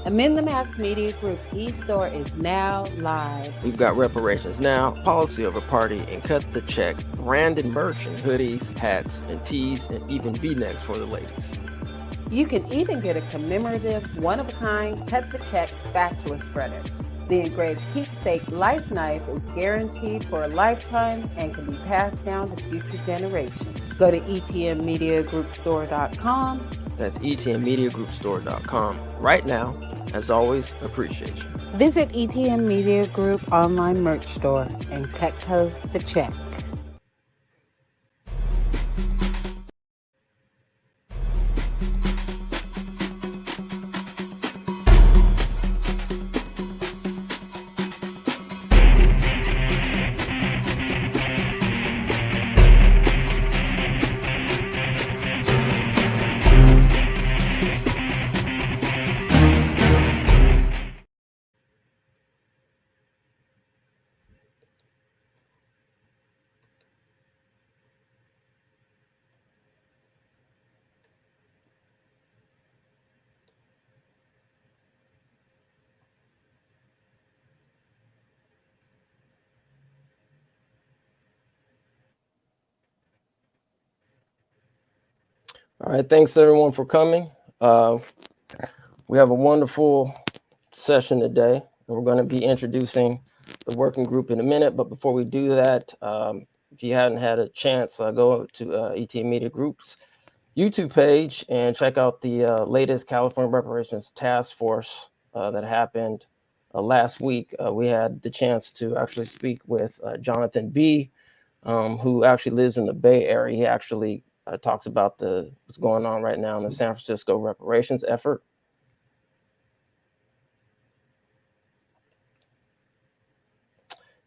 Amend the Mass Media Group's e-store is now live. We've got Reparations Now, Policy Over Party, and Cut the Check, branded merch and hoodies, hats, and tees, and even V-necks for the ladies. You can even get a commemorative, one-of-a-kind Cut the Check spatula spreader. The engraved keepsake life knife is guaranteed for a lifetime and can be passed down to future generations. Go to etmmediagroupstore.com. That's etmmediagroupstore.com. Right now, as always, appreciate you. Visit ETM Media Group online merch store and cut the check. All right, thanks everyone for coming. We have a wonderful session today, and we're going to be introducing the working group in a minute. But before we do that, if you hadn't had a chance, go to ET Media Group's YouTube page and check out the latest California Reparations Task Force that happened last week. We had the chance to actually speak with Jonathan B., who actually lives in the Bay Area. He actually talks about what's going on right now in the San Francisco reparations effort.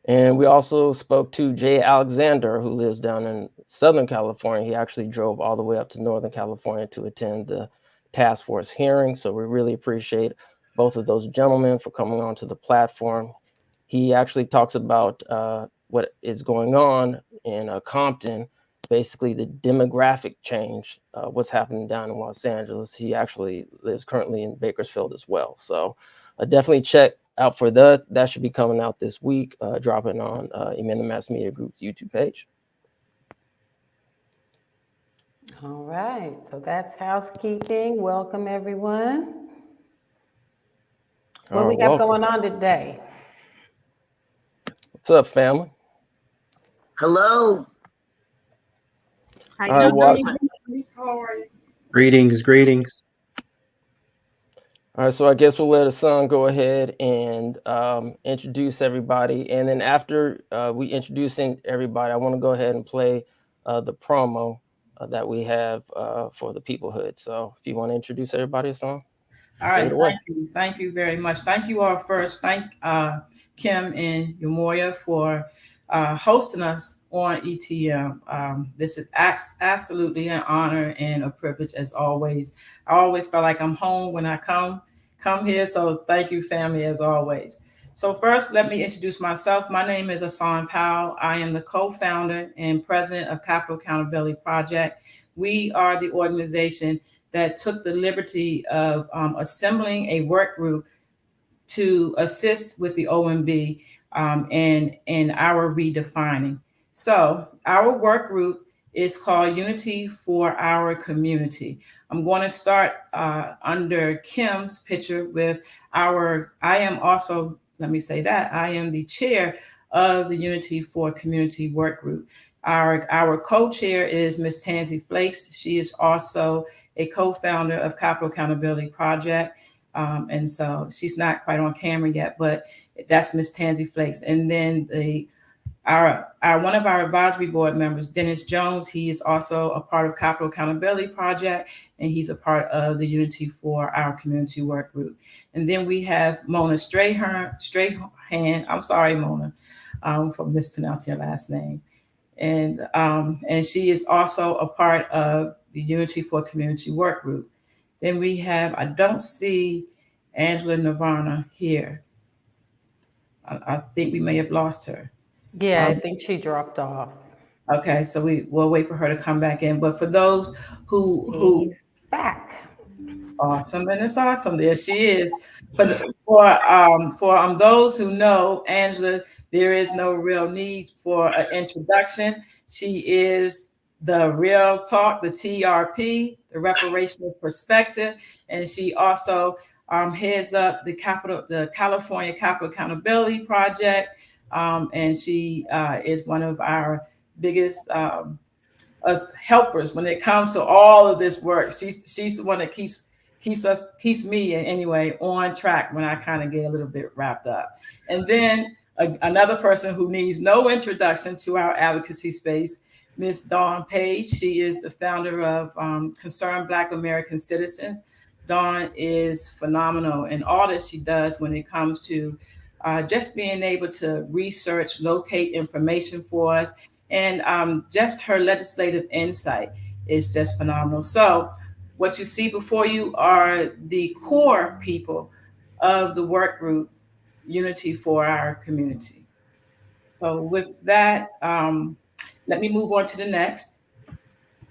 And we also spoke to Jay Alexander, who lives down in Southern California. He actually drove all the way up to Northern California to attend the task force hearing. So we really appreciate both of those gentlemen for coming onto the platform. He actually talks about what is going on in Compton, basically the demographic change, what's happening down in Los Angeles. He actually lives currently in Bakersfield as well. So definitely check out for that. That should be coming out this week, dropping on Amend the Mass Media Group's YouTube page. All right, so that's housekeeping. Welcome, everyone. What we got going on today? What's up, family? Hello. How are you? Greetings. All right, so I guess we'll let Hassan go ahead and introduce everybody. And then after we introducing everybody, I want to go ahead and play the promo that we have for the Peoplehood. So if you want to introduce everybody, Hassan. All right, thank you very much. Thank you all first. Thank Kim and Umoya for hosting us on ETM. This is absolutely an honor and a privilege as always. I always feel like I'm home when I come here. So thank you, family, as always. So first, let me introduce myself. My name is Hassan Powell. I am the co-founder and president of Capital Accountability Project. We are the organization that took the liberty of assembling a work group to assist with the OMB and our redefining. So our work group is called Unity for Our Community. I'm going to start under Kim's picture with I am the chair of the Unity for Community work group. Our co-chair is Ms. Tansy Flakes. She is also a co-founder of Capital Accountability Project. And so she's not quite on camera yet, but that's Ms. Tansy Flakes. And then one of our advisory board members, Dennis Jones, he is also a part of Capital Accountability Project, and he's a part of the Unity for Our Community work group. And then we have Mona Strahan. I'm sorry, Mona, for mispronouncing your last name. And she is also a part of the Unity for Community work group. Then we have, I don't see Angela Nirvana here. I think we may have lost her. Yeah, I think she dropped off. Okay, so we'll wait for her to come back in. But for those who back. Awesome, and it's awesome. There she is. For those who know Angela, there is no real need for an introduction. She is the Real Talk, the TRP, the Reparationist Perspective, and she also heads up the California Capital Accountability Project, and she is one of our biggest us helpers when it comes to all of this work. She's the one that keeps me anyway on track when I kind of get a little bit wrapped up. And then another person who needs no introduction to our advocacy space, Miss Dawn Page. She is the founder of Concerned Black American Citizens. Dawn is phenomenal in all that she does when it comes to just being able to research, locate information for us, and just her legislative insight is just phenomenal. So what you see before you are the core people of the work group, Unity for Our Community. So with that, let me move on to the next.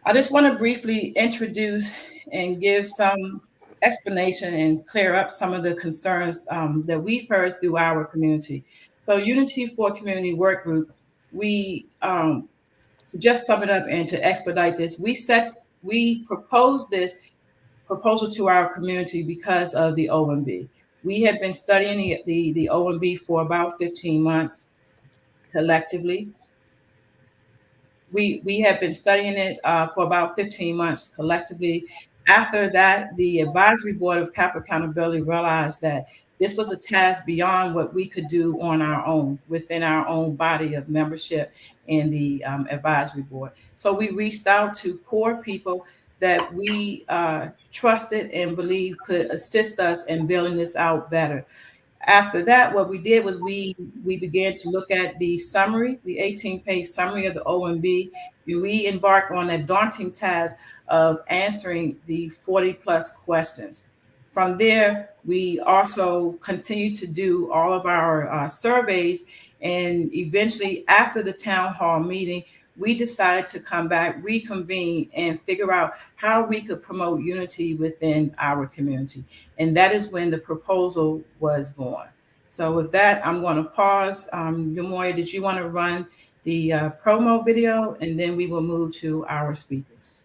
I just want to briefly introduce and give some explanation and clear up some of the concerns that we've heard through our community. So Unity for Community Work Group, we, to just sum it up and to expedite this, we proposed this proposal to our community because of the OMB. We have been studying the OMB for about 15 months collectively. We have been studying it for about 15 months collectively. After that, the Advisory Board of Capital Accountability realized that this was a task beyond what we could do on our own, within our own body of membership in the Advisory Board. So we reached out to core people that we trusted and believed could assist us in building this out better. After that, what we did was we began to look at the summary, the 18-page summary of the OMB. We embarked on a daunting task of answering the 40+ questions. From there, we also continued to do all of our surveys, and eventually after the town hall meeting, we decided to come back, reconvene, and figure out how we could promote unity within our community. And that is when the proposal was born. So with that, I'm going to pause. Yamoya, did you want to run the promo video, and then we will move to our speakers?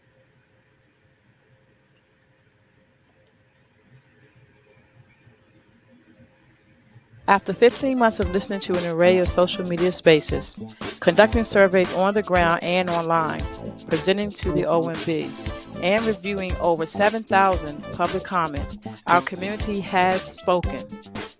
After 15 months of listening to an array of social media spaces, conducting surveys on the ground and online, presenting to the OMB, and reviewing over 7,000 public comments, our community has spoken.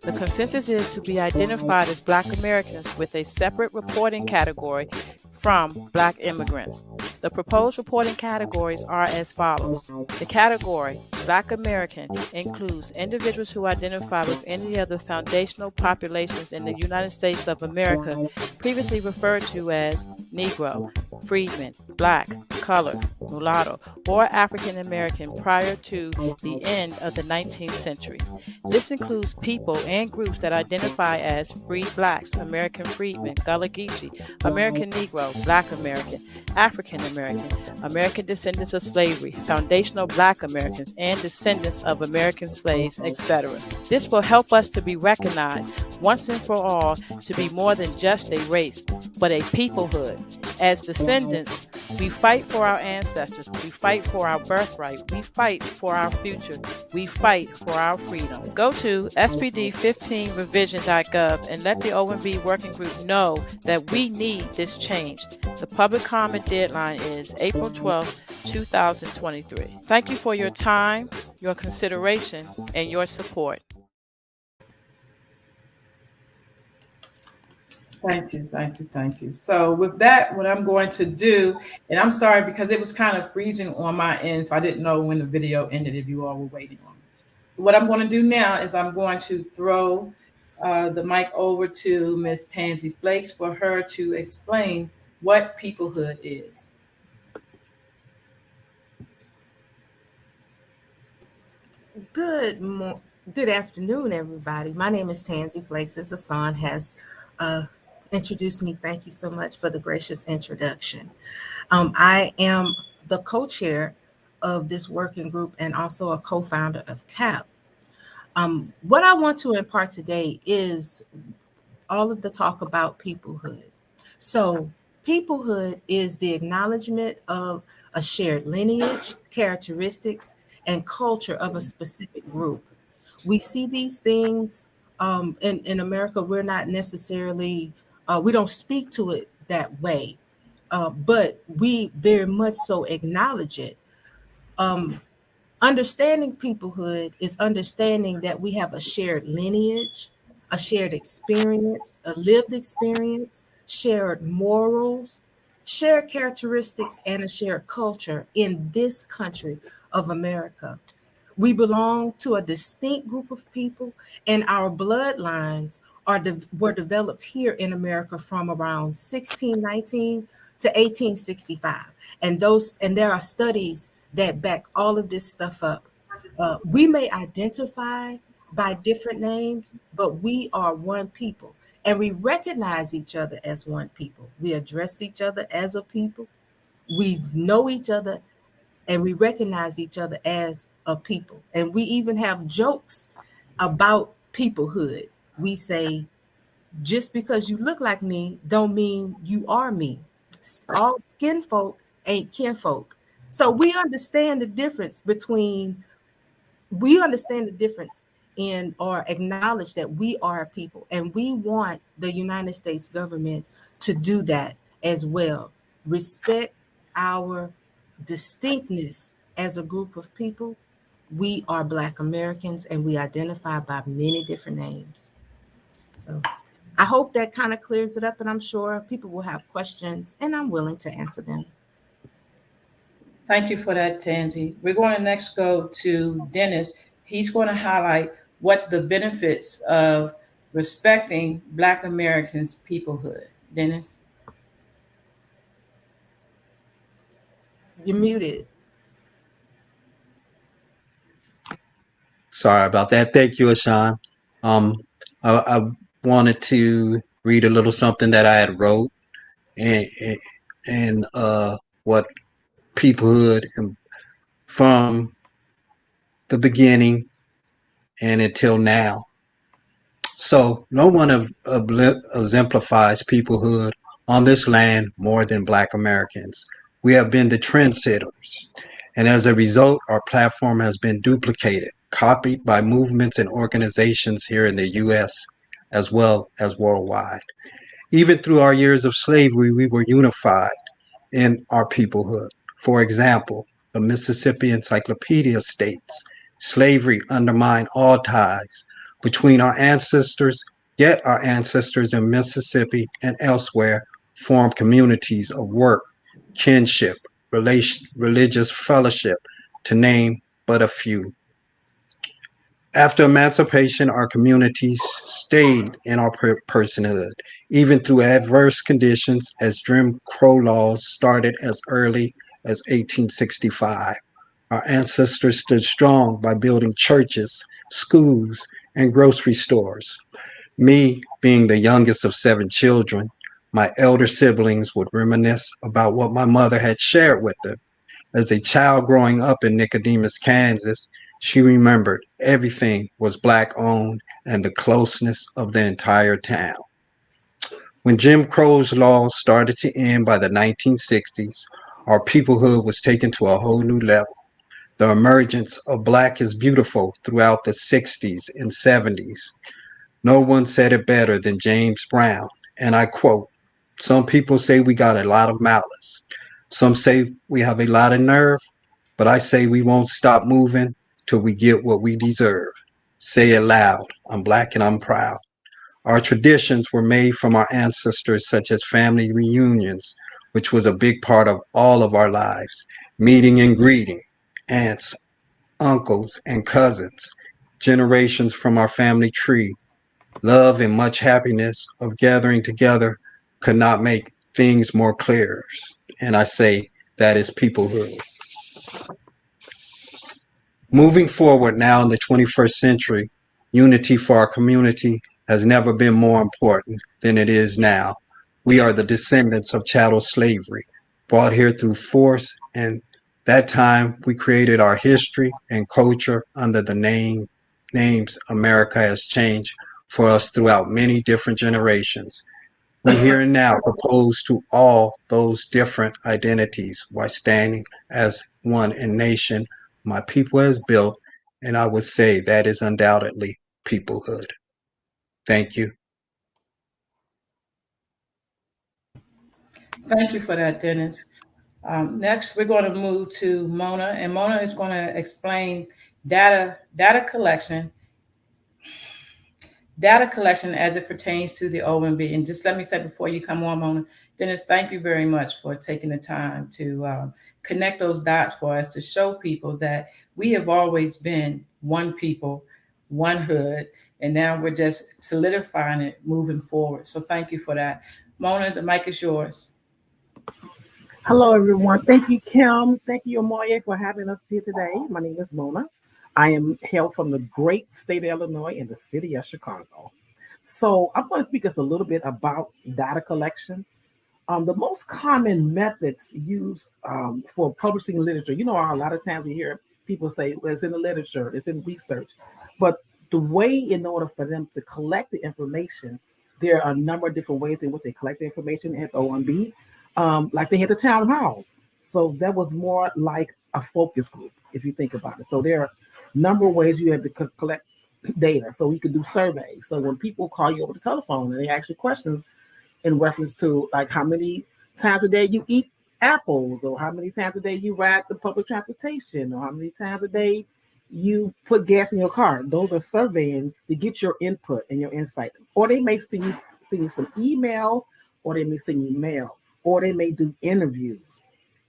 The consensus is to be identified as Black Americans with a separate reporting category from Black immigrants. The proposed reporting categories are as follows. The category Black American includes individuals who identify with any of the foundational populations in the United States of America, previously referred to as Negro, Freedmen, Black, Color, Mulatto, or African American prior to the end of the 19th century. This includes people and groups that identify as free Blacks, American Freedmen, Gullah Geechee, American Negro, Black American, African American, American descendants of slavery, foundational Black Americans, and descendants of American slaves, etc. This will help us to be recognized once and for all to be more than just a race, but a peoplehood. As descendants, we fight for our ancestors, we fight for our birthright, we fight for our future, we fight for our freedom. Go to spd15revision.gov and let the OMB working group know that we need this change. The public comment deadline is April 12, 2023. Thank you for your time, your consideration, and your support. Thank you, thank you, thank you. So with that, what I'm going to do, and I'm sorry because it was kind of freezing on my end, so I didn't know when the video ended if you all were waiting on it. So what I'm going to do now is I'm going to throw the mic over to Ms. Tansy Flakes for her to explain what Peoplehood is. Good afternoon, everybody. My name is Tansy Flakes, as Hassan has introduced me. Thank you so much for the gracious introduction. I am the co-chair of this working group and also a co-founder of CAP. What I want to impart today is all of the talk about peoplehood. So peoplehood is the acknowledgement of a shared lineage, characteristics, and culture of a specific group. We see these things in America. We're not necessarily, we don't speak to it that way, but we very much so acknowledge it. Understanding peoplehood is understanding that we have a shared lineage, a shared experience, a lived experience, shared morals, shared characteristics, and a shared culture in this country of America. We belong to a distinct group of people, and our bloodlines were developed here in America from around 1619 to 1865. And there are studies that back all of this stuff up. We may identify by different names, but we are one people, and we recognize each other as one people. We address each other as a people. We know each other and we recognize each other as a people. And we even have jokes about peoplehood. We say, just because you look like me don't mean you are me. All skin folk ain't kinfolk. So we understand the difference in or acknowledge that we are a people, and we want the United States government to do that as well. Respect our distinctness as a group of people. We are Black Americans, and we identify by many different names. So I hope that kind of clears it up, and I'm sure people will have questions, and I'm willing to answer them. Thank you for that, Tansy. We're going to next go to Dennis. He's going to highlight what the benefits of respecting Black Americans' peoplehood. Dennis? You're muted. Sorry about that. Thank you, Ashan. I wanted to read a little something that I had wrote and what peoplehood from the beginning and until now. So no one exemplifies peoplehood on this land more than Black Americans. We have been the trendsetters, and as a result, our platform has been duplicated, copied by movements and organizations here in the U.S. as well as worldwide. Even through our years of slavery, we were unified in our peoplehood. For example, the Mississippi Encyclopedia states, slavery undermined all ties between our ancestors, yet our ancestors in Mississippi and elsewhere formed communities of work, kinship, religious fellowship, to name but a few. After emancipation, our communities stayed in our personhood, even through adverse conditions, as Jim Crow laws started as early as 1865. Our ancestors stood strong by building churches, schools, and grocery stores. Me, being the youngest of 7 children, my elder siblings would reminisce about what my mother had shared with them. As a child growing up in Nicodemus, Kansas, she remembered everything was Black owned and the closeness of the entire town. When Jim Crow's laws started to end by the 1960s, our peoplehood was taken to a whole new level. The emergence of Black is beautiful throughout the 60s and 70s. No one said it better than James Brown, and I quote, "Some people say we got a lot of malice. Some say we have a lot of nerve, but I say we won't stop moving till we get what we deserve. Say it loud. I'm Black and I'm proud." Our traditions were made from our ancestors, such as family reunions, which was a big part of all of our lives, meeting and greeting, aunts, uncles, and cousins, generations from our family tree. Love and much happiness of gathering together could not make things more clear. And I say that is peoplehood. Moving forward now in the 21st century, unity for our community has never been more important than it is now. We are the descendants of chattel slavery, brought here through force and That time we created our history and culture under the names America has changed for us throughout many different generations. We here and now propose to all those different identities while standing as one in nation my people has built, and I would say that is undoubtedly peoplehood. Thank you. Thank you for that, Dennis. Next, we're going to move to Mona, and Mona is going to explain data collection as it pertains to the OMB. And just let me say before you come on, Mona, Dennis, thank you very much for taking the time to connect those dots for us to show people that we have always been one people, one hood, and now we're just solidifying it moving forward. So thank you for that. Mona, the mic is yours. Hello, everyone. Thank you, Kim. Thank you, Amoye, for having us here today. My name is Mona. I am hail from the great state of Illinois and the city of Chicago. So I'm going to speak us a little bit about data collection. The most common methods used for publishing literature, a lot of times we hear people say, well, it's in the literature, it's in research. But the way in order for them to collect the information, there are a number of different ways in which they collect the information at OMB. Like they had the town halls. So that was more like a focus group, if you think about it. So there are a number of ways you have to collect data. So you could do surveys. So when people call you over the telephone and they ask you questions in reference to like how many times a day you eat apples, or how many times a day you ride the public transportation, or how many times a day you put gas in your car, those are surveying to get your input and your insight. Or they may send you some emails, or they may send you mail, or they may do interviews,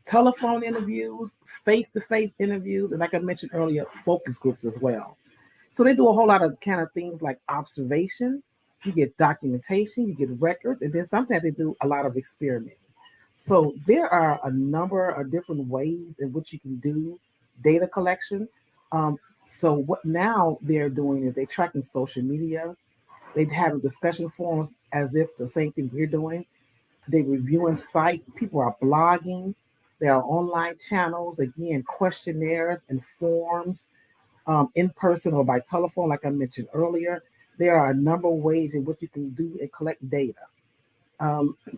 telephone interviews, face-to-face interviews, and like I mentioned earlier, focus groups as well. So they do a whole lot of kind of things like observation, you get documentation, you get records, and then sometimes they do a lot of experimenting. So there are a number of different ways in which you can do data collection. So what now they're doing is they're tracking social media, they have discussion forums as if the same thing we're doing. They're reviewing sites. People are blogging. There are online channels, again, questionnaires and forms, in person or by telephone, like I mentioned earlier. There are a number of ways in which you can do and collect data.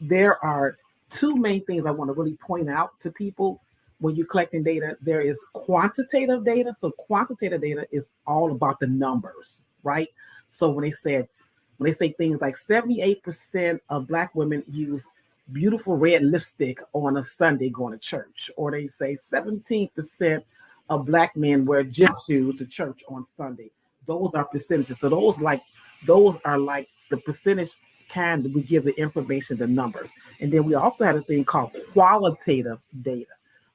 There are two main things I want to really point out to people when you're collecting data. There is quantitative data. So quantitative data is all about the numbers, right? So when they say things like 78% of Black women use beautiful red lipstick on a Sunday going to church, or they say 17% of Black men wear gym shoes to church on Sunday. Those are percentages. So those are like the percentage kind that we give the information, the numbers. And then we also have a thing called qualitative data.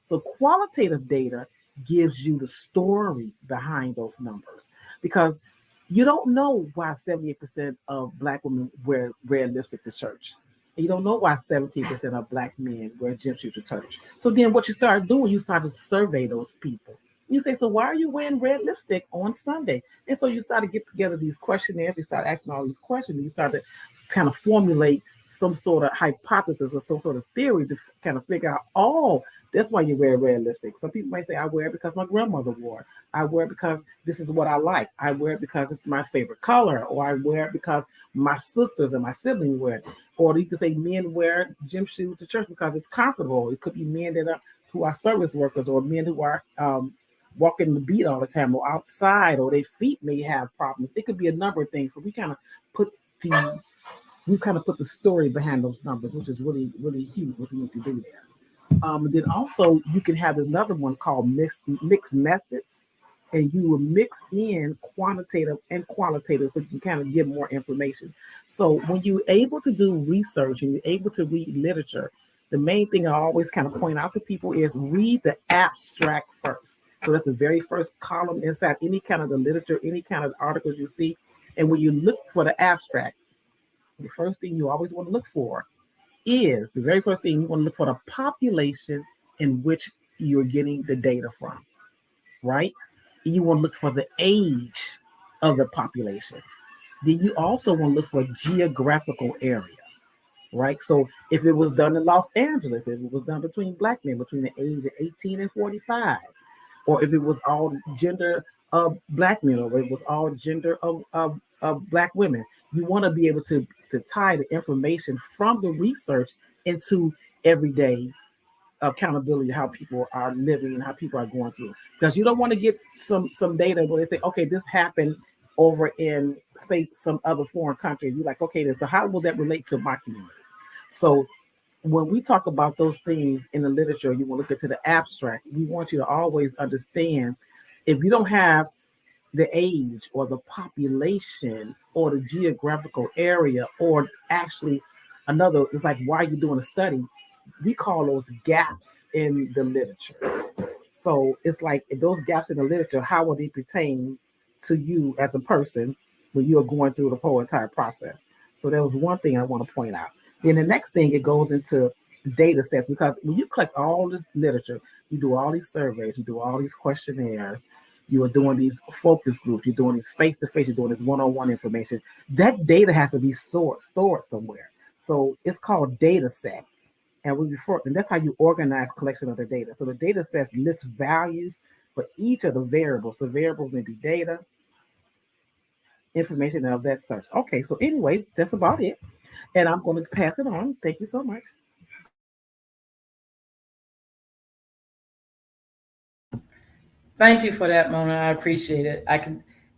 So qualitative data gives you the story behind those numbers, because you don't know why 78% of Black women wear red lipstick to church. You don't know why 17% of Black men wear gym shoes to church. So then what you start doing, you start to survey those people. You say, so why are you wearing red lipstick on Sunday? And so you start to get together these questionnaires, you start asking all these questions, you start to kind of formulate some sort of hypothesis or some sort of theory to kind of figure out, oh, that's why you wear red lipstick. Some people might say, I wear it because my grandmother wore it. I wear it because this is what I like. I wear it because it's my favorite color. Or I wear it because my sisters and my siblings wear it. Or you could say men wear gym shoes to church because it's comfortable. It could be men who are service workers, or men who are walking the beat all the time, or outside, or their feet may have problems. It could be a number of things. So we kind of put the story behind those numbers, which is really, really huge, what we need to do there. Then also you can have another one called mixed methods, and you will mix in quantitative and qualitative so you can kind of get more information. So when you're able to do research and you're able to read literature, the main thing I always kind of point out to people is read the abstract first. So that's the very first column inside any kind of the literature, any kind of articles you see. And when you look for the abstract, the first thing you always want to look for is the very first thing you want to look for the population in which you're getting the data from, right? And you want to look for the age of the population. Then you also want to look for geographical area, right? So if it was done in Los Angeles, if it was done between Black men between the age of 18 and 45, or if it was all gender of Black men, or it was all gender of Black women, you want to be able to tie the information from the research into everyday accountability, how people are living and how people are going through. Because you don't want to get some data where they say, okay, this happened over in, say, some other foreign country. You're like, okay, then so how will that relate to my community? So when we talk about those things in the literature, you want to look into the abstract. We want you to always understand, if you don't have the age or the population or the geographical area, or actually another, it's like, why are you doing a study? We call those gaps in the literature. So it's like, those gaps in the literature, how will they pertain to you as a person when you are going through the whole entire process? So that was one thing I want to point out. Then the next thing, it goes into data sets, because when you collect all this literature, you do all these surveys, you do all these questionnaires, you are doing these focus groups, you're doing these face-to-face, you're doing this one-on-one information. That data has to be stored somewhere. So it's called data sets. And that's how you organize collection of the data. So the data sets list values for each of the variables. So variables may be data, information of that such. Okay, so anyway, that's about it. And I'm going to pass it on. Thank you so much. Thank you for that, Mona. I appreciate it.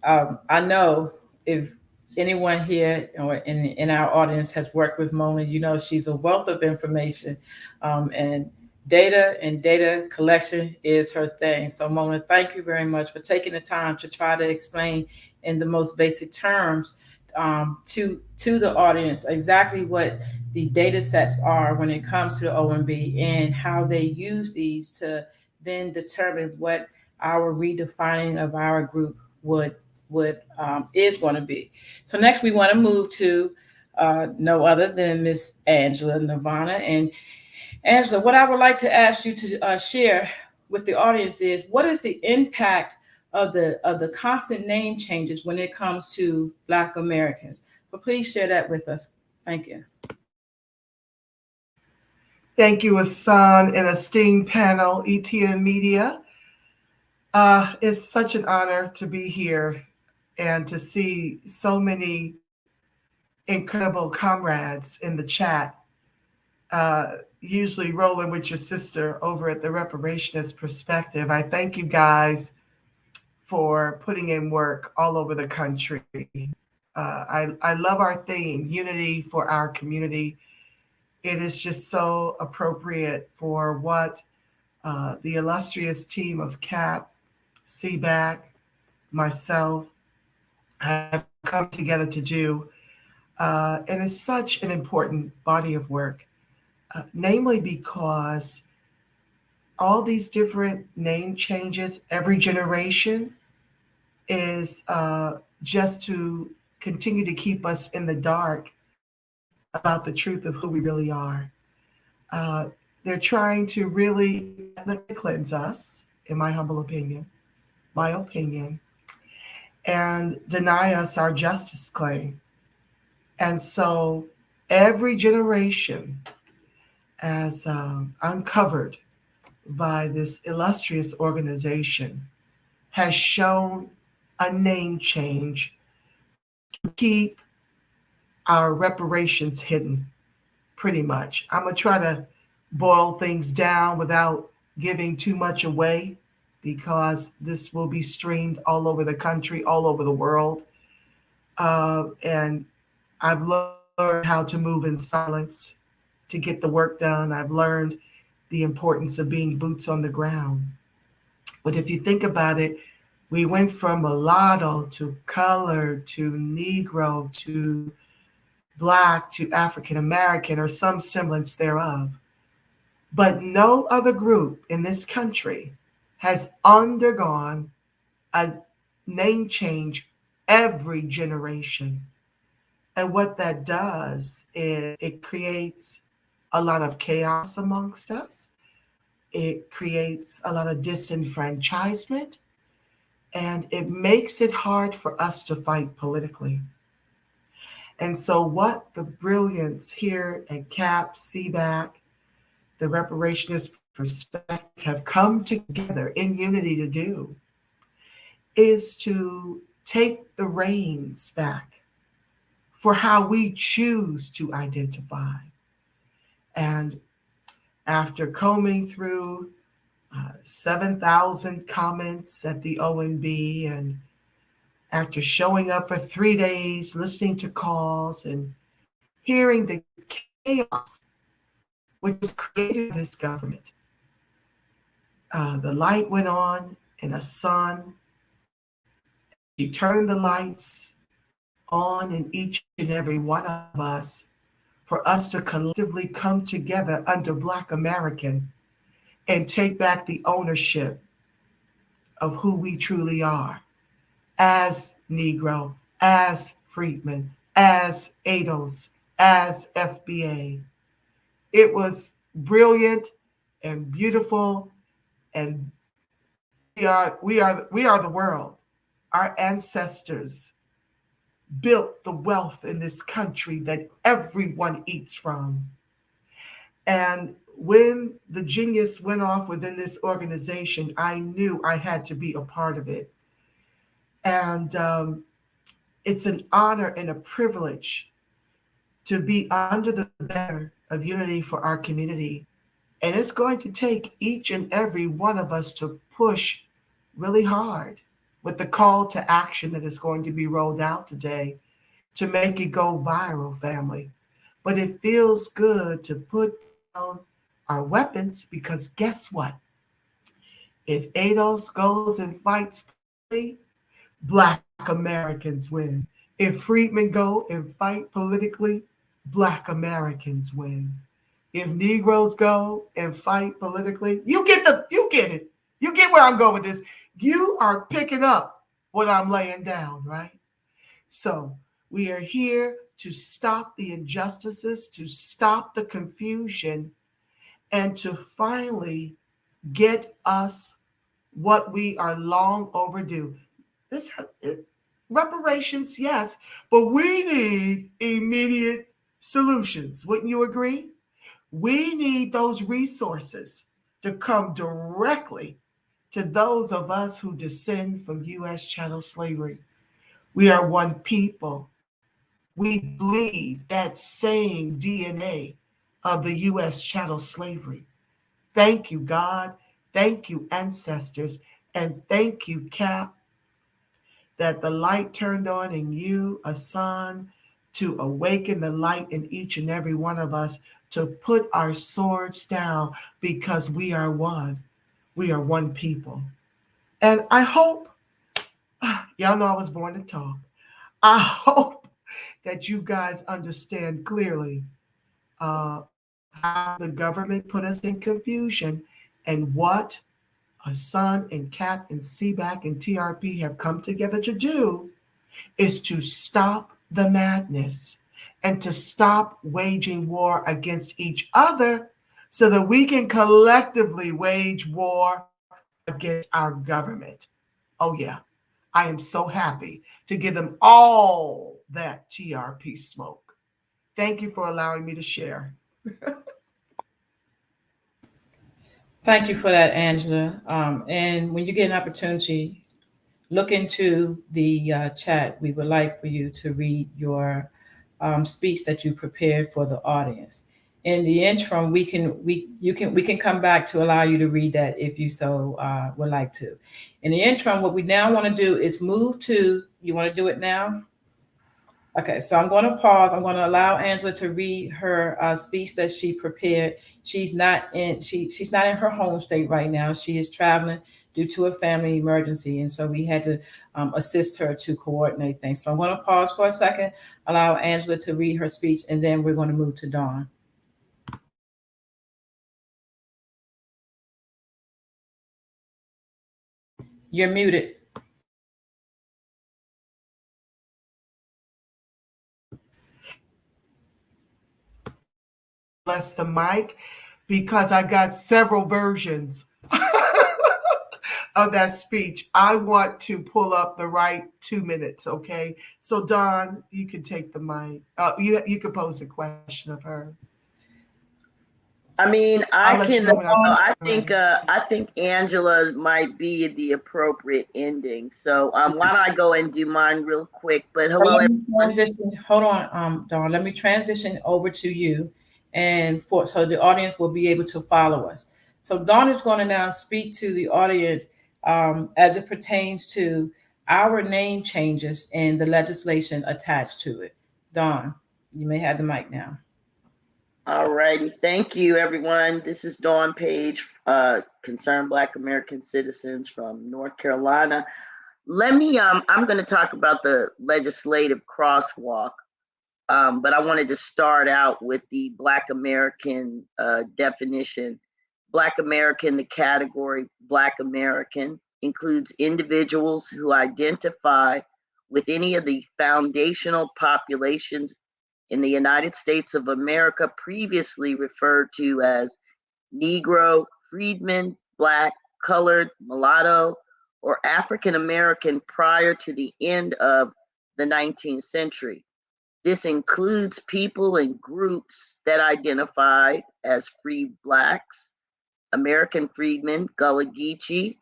I know if anyone here or in our audience has worked with Mona, you know she's a wealth of information, and data collection is her thing. So, Mona, thank you very much for taking the time to try to explain in the most basic terms to the audience exactly what the data sets are when it comes to the OMB and how they use these to then determine what our redefining of our group is going to be. So next we want to move to no other than Miss Angela Nirvana. And Angela, what I would like to ask you to share with the audience is, what is the impact of the constant name changes when it comes to Black Americans? So please share that with us. Thank you. Thank you, Hassan and esteemed panel, ETN Media. It's such an honor to be here and to see so many incredible comrades in the chat, usually rolling with your sister over at the Reparationist Perspective. I thank you guys for putting in work all over the country. I love our theme, unity for our community. It is just so appropriate for what the illustrious team of CAP, CBAC, myself have come together to do. And it's such an important body of work, namely because all these different name changes every generation is just to continue to keep us in the dark about the truth of who we really are. They're trying to really cleanse us, in my humble opinion, and deny us our justice claim. And so every generation, as uncovered by this illustrious organization, has shown a name change to keep our reparations hidden, pretty much. I'm going to try to boil things down without giving too much away, because this will be streamed all over the country, all over the world. And I've learned how to move in silence to get the work done. I've learned the importance of being boots on the ground. But if you think about it, we went from mulatto to colored to Negro to Black to African American, or some semblance thereof. But no other group in this country has undergone a name change every generation. And what that does is it creates a lot of chaos amongst us. It creates a lot of disenfranchisement, and it makes it hard for us to fight politically. And so what the brilliance here at CAP, CBAC, the Reparationist Perspective have come together in unity to do is to take the reins back for how we choose to identify. And after combing through 7,000 comments at the ONB, and after showing up for 3 days, listening to calls and hearing the chaos which was created by this government, the light went on in a sun. She turned the lights on in each and every one of us for us to collectively come together under Black American and take back the ownership of who we truly are as Negro, as Freedmen, as ADOS, as FBA. It was brilliant and beautiful, and we are the world. Our ancestors built the wealth in this country that everyone eats from. And when the genius went off within this organization, I knew I had to be a part of it. And it's an honor and a privilege to be under the banner of unity for our community. And it's going to take each and every one of us to push really hard with the call to action that is going to be rolled out today to make it go viral, family. But it feels good to put down our weapons, because guess what? If ADOS goes and fights, Black Americans win. If Freedmen go and fight politically, Black Americans win. If Negroes go and fight politically, you get it. You get where I'm going with this. You are picking up what I'm laying down, right? So we are here to stop the injustices, to stop the confusion, and to finally get us what we are long overdue. Reparations, yes, but we need immediate solutions. Wouldn't you agree? We need those resources to come directly to those of us who descend from U.S. chattel slavery. We are one people. We bleed that same DNA of the U.S. chattel slavery. Thank you, God. Thank you, ancestors. And thank you, CAP, that the light turned on in you, a son, to awaken the light in each and every one of us, to put our swords down, because we are one. We are one people. And I hope, y'all know I was born to talk. I hope that you guys understand clearly how the government put us in confusion, and what Sun and CAP and CBAC and TRP have come together to do is to stop the madness and to stop waging war against each other, so that we can collectively wage war against our government. Oh yeah, I am so happy to give them all that TRP smoke. Thank you for allowing me to share. Thank you for that, Angela. And when you get an opportunity, look into the chat. We would like for you to read your speech that you prepared for the audience. In the interim, we can come back to allow you to read that if you so would like to. In the interim, what we now want to do is move to. You want to do it now? Okay, so I'm going to pause. I'm going to allow Angela to read her speech that she prepared. She's not in her home state right now. She is traveling due to a family emergency, and so we had to assist her to coordinate things. So I'm going to pause for a second, allow Angela to read her speech, and then we're going to move to Dawn. You're muted. Bless the mic, because I got several versions of that speech. I want to pull up the right 2 minutes, okay? So Dawn, you can take the mic. You can pose a question of her. I mean, I'll let you know when I'm ready. I think Angela might be the appropriate ending. So why don't I go and do mine real quick? But hello, Let me everyone. transition. Hold on, Dawn. Let me transition over to you, and so the audience will be able to follow us. So Dawn is going to now speak to the audience as it pertains to our name changes and the legislation attached to it. Dawn, you may have the mic now. All righty. Thank you, everyone. This is Dawn Page, Concerned Black American Citizens from North Carolina. I'm going to talk about the legislative crosswalk, but I wanted to start out with the Black American definition. Black American, the category Black American, includes individuals who identify with any of the foundational populations in the United States of America, previously referred to as Negro, Freedmen, Black, Colored, Mulatto, or African American prior to the end of the 19th century. This includes people and groups that identify as free Blacks, American Freedmen, Gullah Geechee,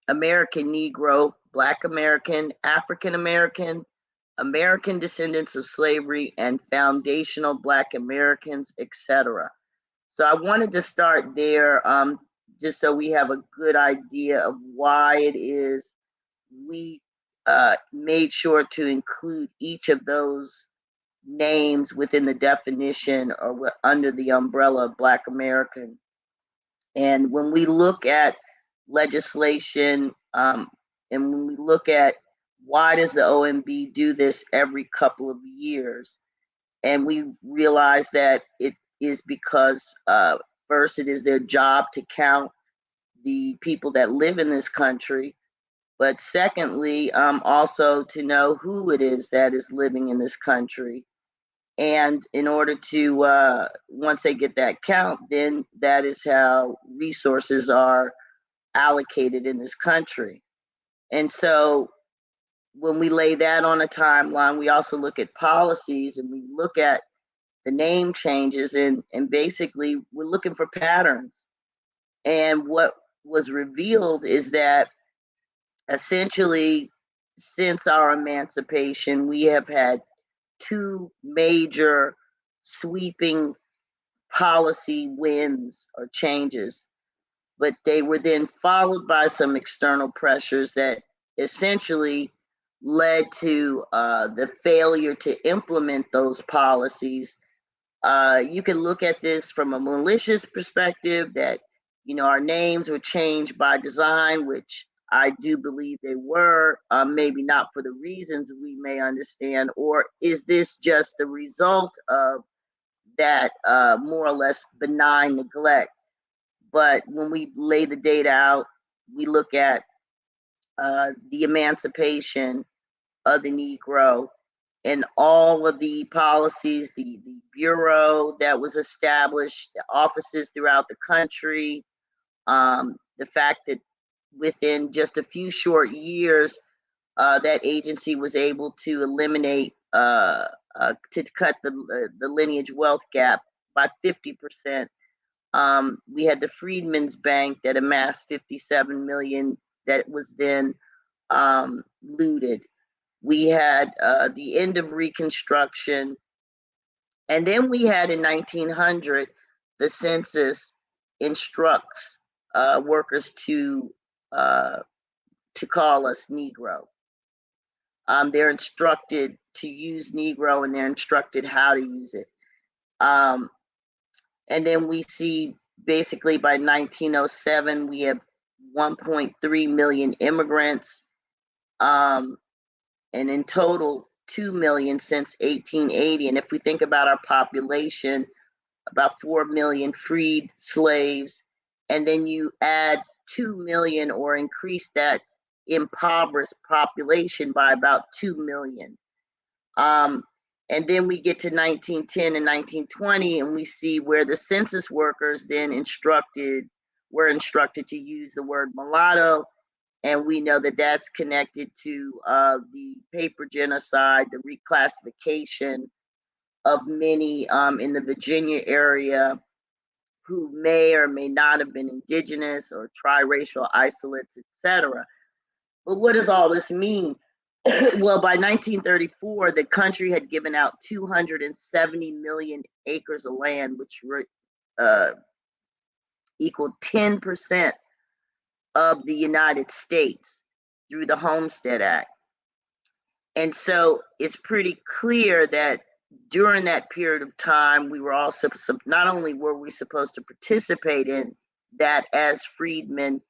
American Negro, Black American, African American, American descendants of slavery, and foundational Black Americans, etc. So I wanted to start there, just so we have a good idea of why it is we made sure to include each of those names within the definition or under the umbrella of Black American. And when we look at legislation, and when we look at why does the OMB do this every couple of years, and we realize that it is because first, it is their job to count the people that live in this country, but secondly, also to know who it is that is living in this country. And in order to, once they get that count, then that is how resources are allocated in this country. And so when we lay that on a timeline, we also look at policies and we look at the name changes, and basically we're looking for patterns. And what was revealed is that essentially since our emancipation, we have had two major sweeping policy wins or changes, but they were then followed by some external pressures that essentially led to the failure to implement those policies. You can look at this from a malicious perspective that, our names were changed by design, which I do believe they were, maybe not for the reasons we may understand, or is this just the result of that more or less benign neglect? But when we lay the data out, we look at the emancipation of the Negro and all of the policies, the bureau that was established, the offices throughout the country, the fact that within just a few short years, that agency was able to eliminate, to cut the lineage wealth gap by 50%. We had the Freedmen's Bank that amassed 57 million that was then looted. We had the end of Reconstruction, and then we had in 1900 the census instructs workers to call us Negro. They're instructed to use Negro, and they're instructed how to use it. And then we see basically by 1907, we have 1.3 million immigrants, and in total, 2 million since 1880. And if we think about our population, about 4 million freed slaves, and then you add 2 million or increase that impoverished population by about 2 million. And then we get to 1910 and 1920, and we see where the census workers then were instructed to use the word mulatto, And we know that that's connected to the paper genocide, the reclassification of many in the Virginia area who may or may not have been indigenous or triracial isolates, etc. But what does all this mean? Well, by 1934, the country had given out 270 million acres of land, which equaled 10% of the United States through the Homestead Act. And so it's pretty clear that during that period of time, we were also, not only were we supposed to participate in that as freedmen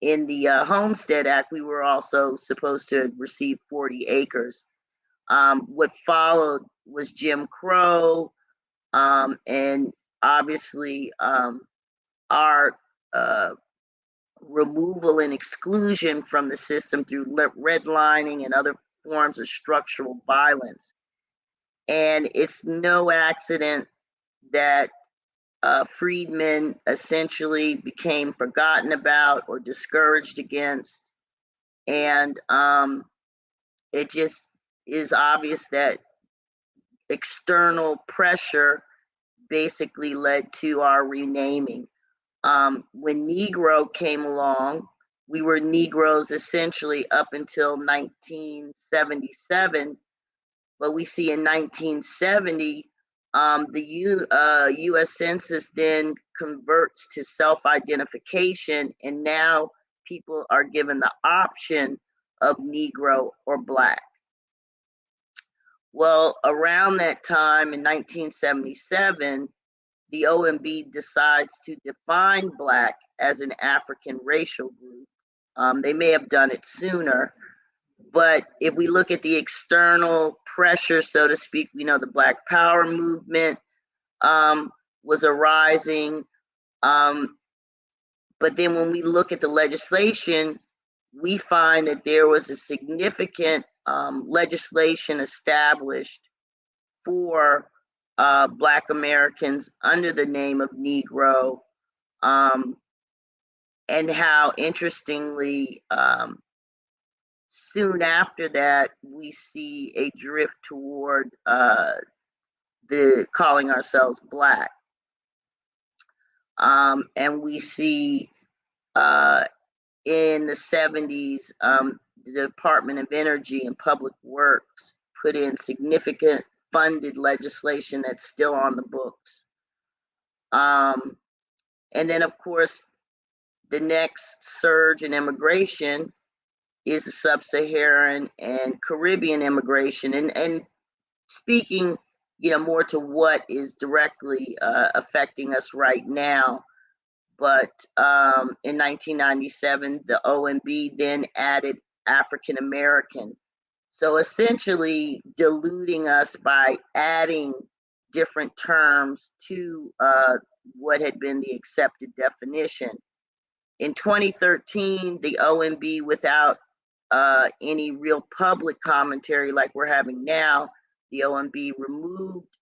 in the Homestead Act, we were also supposed to receive 40 acres. What followed was Jim Crow, and obviously our removal and exclusion from the system through redlining and other forms of structural violence. And it's no accident that freedmen essentially became forgotten about or discouraged against. And it just is obvious that external pressure basically led to our renaming. When Negro came along, we were Negroes essentially up until 1977, but we see in 1970, the U.S. Census then converts to self-identification, and now people are given the option of Negro or Black. Well, around that time in 1977, the OMB decides to define Black as an African racial group. They may have done it sooner, but if we look at the external pressure, so to speak, we know the Black Power movement was arising. But then when we look at the legislation, we find that there was a significant legislation established for Black Americans under the name of Negro, and how interestingly, soon after that, we see a drift toward the calling ourselves Black. And we see in the 70s, the Department of Energy and Public Works put in significant funded legislation that's still on the books. And then, of course, the next surge in immigration is the sub-Saharan and Caribbean immigration. And speaking, more to what is directly affecting us right now. But in 1997, the OMB then added African American. So essentially diluting us by adding different terms to what had been the accepted definition. In 2013, the OMB, without any real public commentary like we're having now, the OMB removed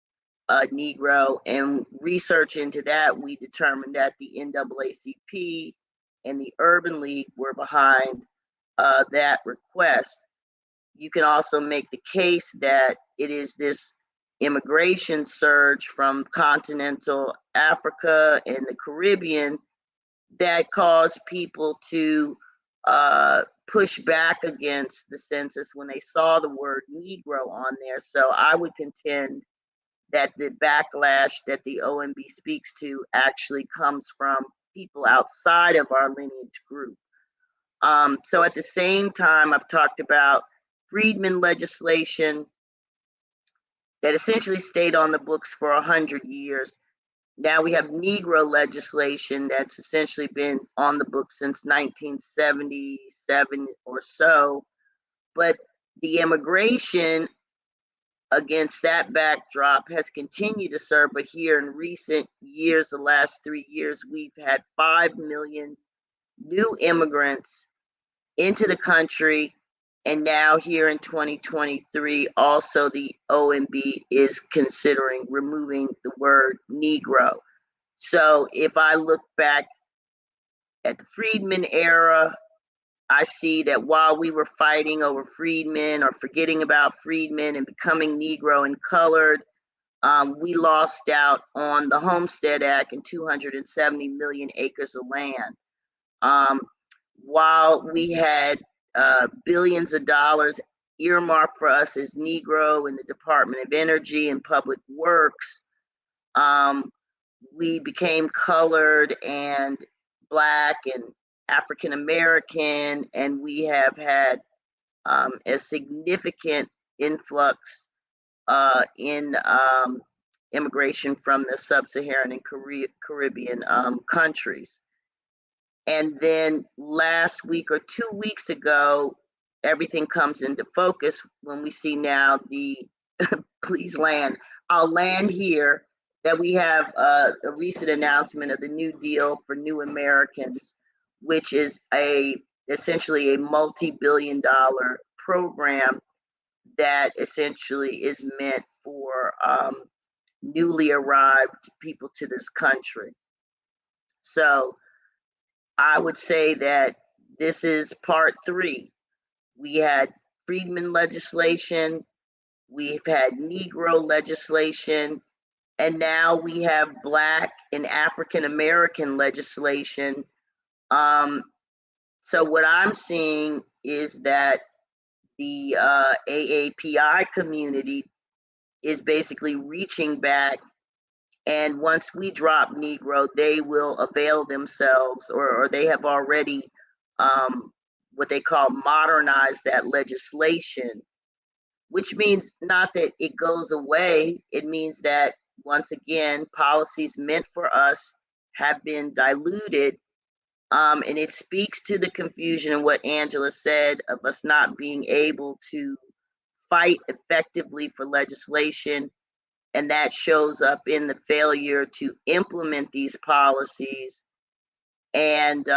Negro, and research into that, we determined that the NAACP and the Urban League were behind that request. You can also make the case that it is this immigration surge from continental Africa and the Caribbean that caused people to push back against the census when they saw the word Negro on there. So I would contend that the backlash that the OMB speaks to actually comes from people outside of our lineage group. So at the same time, I've talked about Freedmen legislation that essentially stayed on the books for 100 years. Now we have Negro legislation that's essentially been on the books since 1977 or so. But the immigration against that backdrop has continued to serve, but here in recent years, the last 3 years, we've had 5 million new immigrants into the country. And now here in 2023, also the OMB is considering removing the word Negro. So if I look back at the Freedmen era, I see that while we were fighting over freedmen or forgetting about freedmen and becoming Negro and colored, we lost out on the Homestead Act and 270 million acres of land. While we had billions of dollars earmarked for us as Negro in the Department of Energy and Public Works, we became colored and Black and African American, and we have had a significant influx in immigration from the Sub-Saharan and Caribbean countries. And then last week or 2 weeks ago, everything comes into focus when we see now the please land. I'll land here that we have a recent announcement of the New Deal for New Americans, which is essentially a multi-billion-dollar program that essentially is meant for newly arrived people to this country. So I would say that this is part 3. We had Freedmen legislation, we've had Negro legislation, and now we have Black and African American legislation. So what I'm seeing is that the AAPI community is basically reaching back, and once we drop Negro, they will avail themselves, or they have already what they call modernized that legislation, which means not that it goes away. It means that, once again, policies meant for us have been diluted. And it speaks to the confusion and what Angela said of us not being able to fight effectively for legislation. And that shows up in the failure to implement these policies. And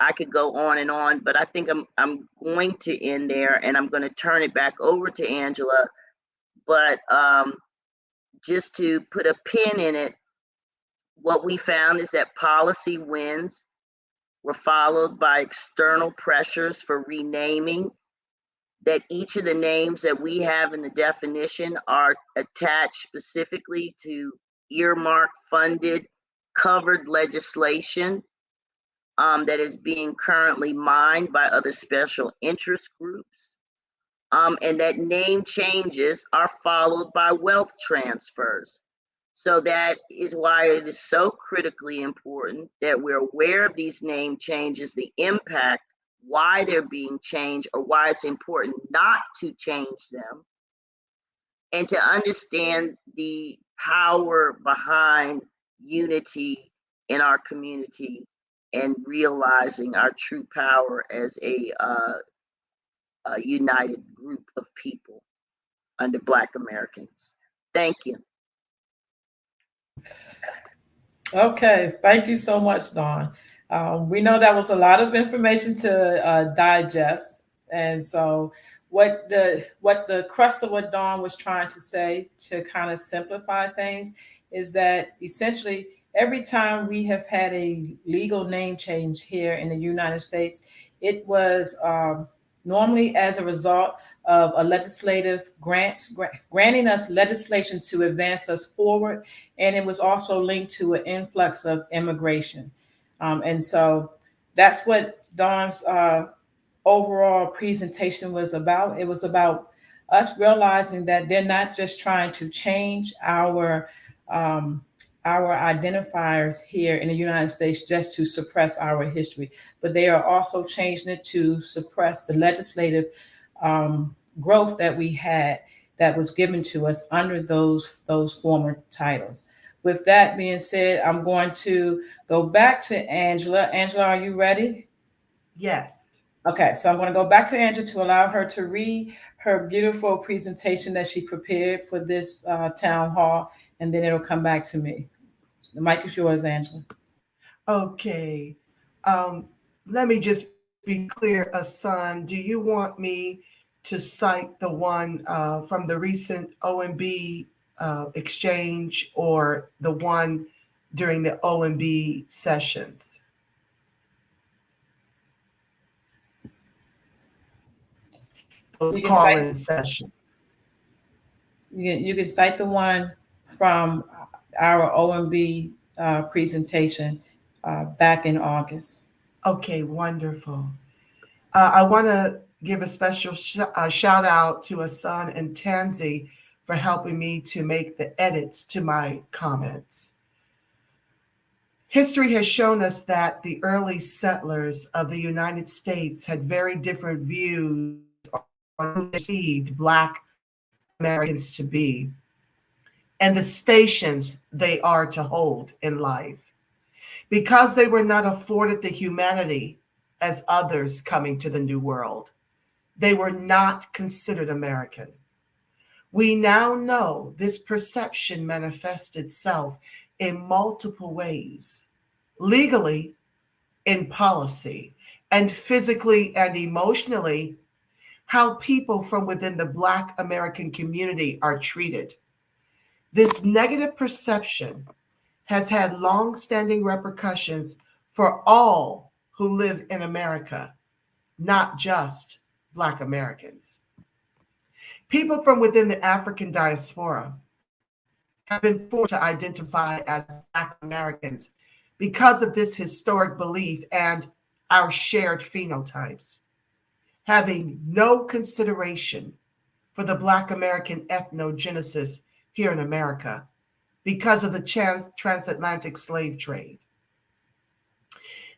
I could go on, but I think I'm going to end there, and I'm going to turn it back over to Angela. But just to put a pin in it, what we found is that policy wins were followed by external pressures for renaming, that each of the names that we have in the definition are attached specifically to earmarked, funded, covered legislation that is being currently mined by other special interest groups, and that name changes are followed by wealth transfers. So that is why it is so critically important that we're aware of these name changes, the impact, why they're being changed, or why it's important not to change them, and to understand the power behind unity in our community and realizing our true power as a united group of people under Black Americans. Thank you. Okay, thank you so much, Dawn. We know that was a lot of information to digest, and so what the crust of what Dawn was trying to say, to kind of simplify things, is that essentially every time we have had a legal name change here in the United States, it was normally as a result of a legislative granting us legislation to advance us forward. And it was also linked to an influx of immigration. And so that's what Dawn's overall presentation was about. It was about us realizing that they're not just trying to change our identifiers here in the United States just to suppress our history, but they are also changing it to suppress the legislative growth that we had that was given to us under those former titles. With that being said, I'm going to go back to Angela. Angela, are you ready? Yes. Okay, so I'm going to go back to Angela to allow her to read her beautiful presentation that she prepared for this town hall, and then it'll come back to me. The mic is yours, Angela. Okay. Let me just be clear, Asan, do you want me to cite the one from the recent OMB exchange, or the one during the OMB sessions? You can call-in sessions. You can cite the one from our OMB presentation back in August. Okay, wonderful. I want to give a special shout out to Asan and Tanzi for helping me to make the edits to my comments. History has shown us that the early settlers of the United States had very different views on who they perceived Black Americans to be and the stations they are to hold in life. Because they were not afforded the humanity as others coming to the New World, they were not considered American. We now know this perception manifests itself in multiple ways, legally, in policy, and physically and emotionally, how people from within the Black American community are treated. This negative perception has had long-standing repercussions for all who live in America, not just Black Americans. People from within the African diaspora have been forced to identify as Black Americans because of this historic belief and our shared phenotypes, having no consideration for the Black American ethnogenesis here in America because of the transatlantic slave trade.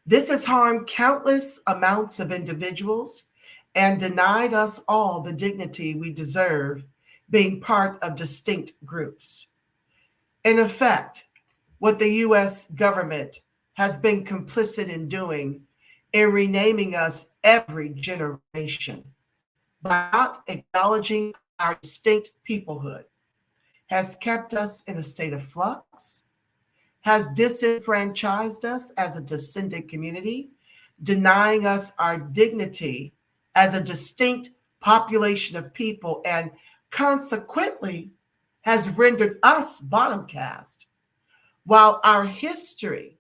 This has harmed countless amounts of individuals and denied us all the dignity we deserve, being part of distinct groups. In effect, what the US government has been complicit in doing in renaming us every generation by not acknowledging our distinct peoplehood has kept us in a state of flux, has disenfranchised us as a descendant community, denying us our dignity as a distinct population of people, and consequently has rendered us bottom caste, while our history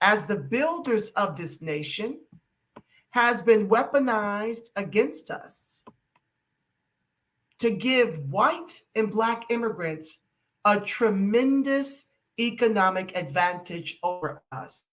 as the builders of this nation has been weaponized against us to give white and Black immigrants a tremendous economic advantage over us.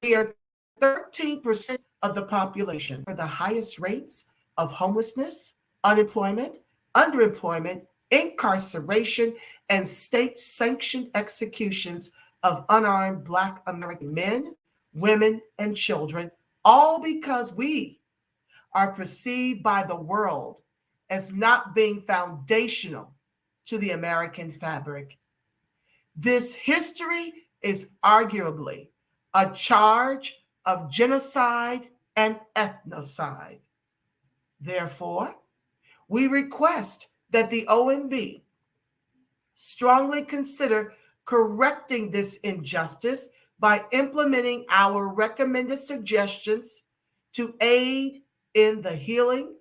We are 13% of the population for the highest rates of homelessness, unemployment, underemployment, incarceration, and state-sanctioned executions of unarmed Black American men, women, and children, all because we are perceived by the world as not being foundational to the American fabric. This history is arguably a charge of genocide and ethnocide. Therefore, we request that the OMB strongly consider correcting this injustice by implementing our recommended suggestions to aid in the healing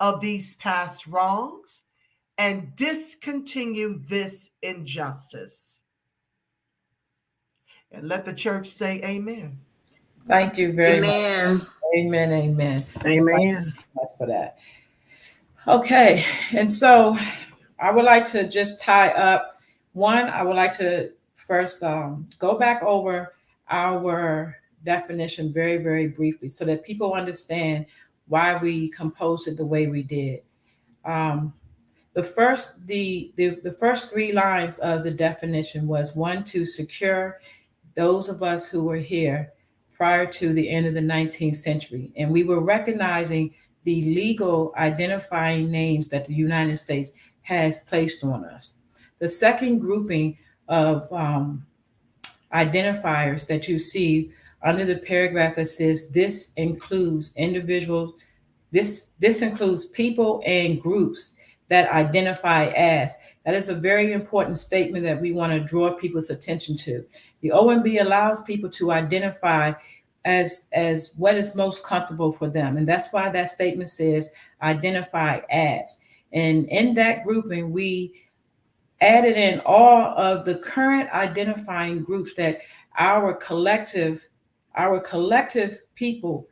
of these past wrongs and discontinue this injustice. And let the church say amen. Thank you very much. Amen. Amen. Amen. Amen. Much for that. Okay, and so I would like to just tie up. One, I would like to first go back over our definition very, very briefly so that people understand why we composed it the way we did. The first three lines of the definition was one, to secure those of us who were here prior to the end of the 19th century. And we were recognizing the legal identifying names that the United States has placed on us. The second grouping of identifiers that you see under the paragraph that says this includes individuals, this includes people and groups that identify as. That is a very important statement that we want to draw people's attention to. The OMB allows people to identify as what is most comfortable for them. And that's why that statement says identify as. And in that grouping, we added in all of the current identifying groups that our collective people,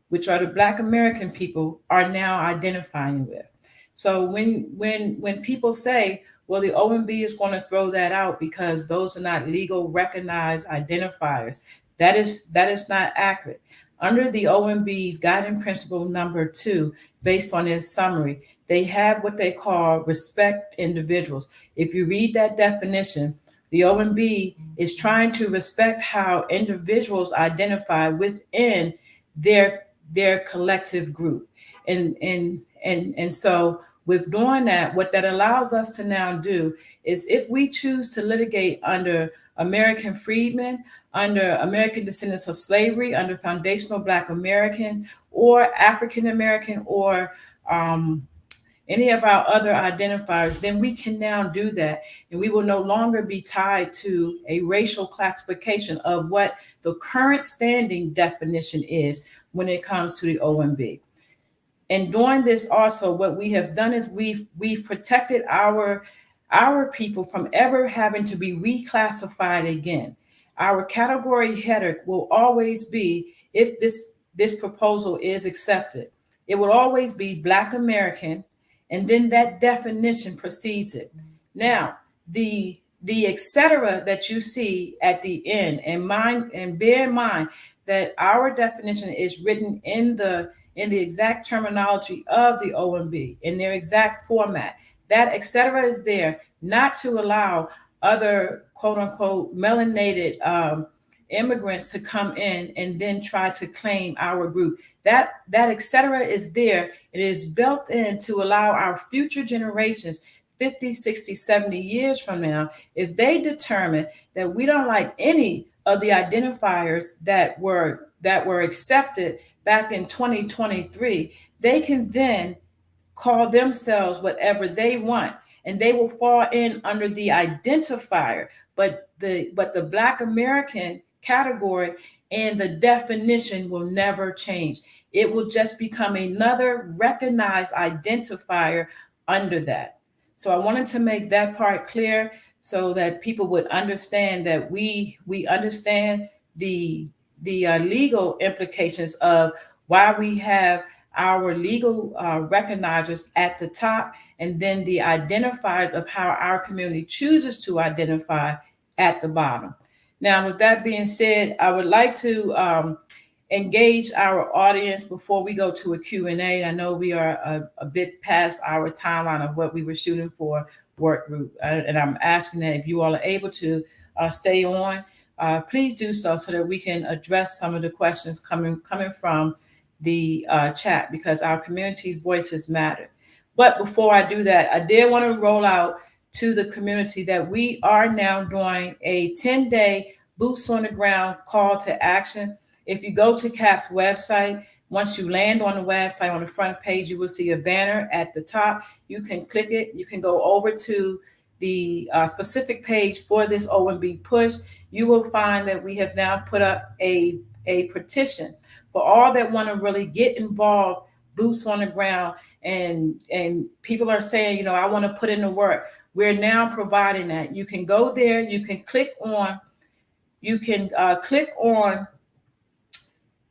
which are the Black American people, are now identifying with. So when people say, well, the OMB is going to throw that out because those are not legal recognized identifiers, that is not accurate. Under the OMB's guiding principle number 2, based on its summary, they have what they call respect individuals. If you read that definition, the OMB is trying to respect how individuals identify within their collective group. And so with doing that, what that allows us to now do is, if we choose to litigate under American freedmen, under American descendants of slavery, under foundational Black American or African American, or any of our other identifiers, then we can now do that. And we will no longer be tied to a racial classification of what the current standing definition is when it comes to the OMB. And doing this also, what we have done is we've protected our people from ever having to be reclassified again. Our category header will always be, if this proposal is accepted, it will always be Black American, and then that definition precedes it. Now, the et cetera that you see at the end, and bear in mind that our definition is written in the exact terminology of the OMB, in their exact format. That et cetera is there not to allow other quote unquote melanated immigrants to come in and then try to claim our group. That et cetera is there. It is built in to allow our future generations, 50, 60, 70 years from now, if they determine that we don't like any of the identifiers that were accepted back in 2023, they can then call themselves whatever they want, and they will fall in under the identifier. But the Black American category and the definition will never change. It will just become another recognized identifier under that. So I wanted to make that part clear so that people would understand that we understand the legal implications of why we have our legal recognizers at the top, and then the identifiers of how our community chooses to identify at the bottom. Now, with that being said, I would like to engage our audience before we go to a Q&A. I know we are a bit past our timeline of what we were shooting for work group, and I'm asking that if you all are able to stay on, please do so that we can address some of the questions coming from the chat, because our community's voices matter. But before I do that, I did want to roll out to the community that we are now doing a 10-day boots on the ground call to action. If you go to CAP's website, once you land on the website, on the front page, you will see a banner at the top. You can click it. You can go over to the specific page for this OMB push. You will find that we have now put up a petition for all that want to really get involved, boots on the ground, and people are saying, I want to put in the work. We're now providing that. You can go there. You can click on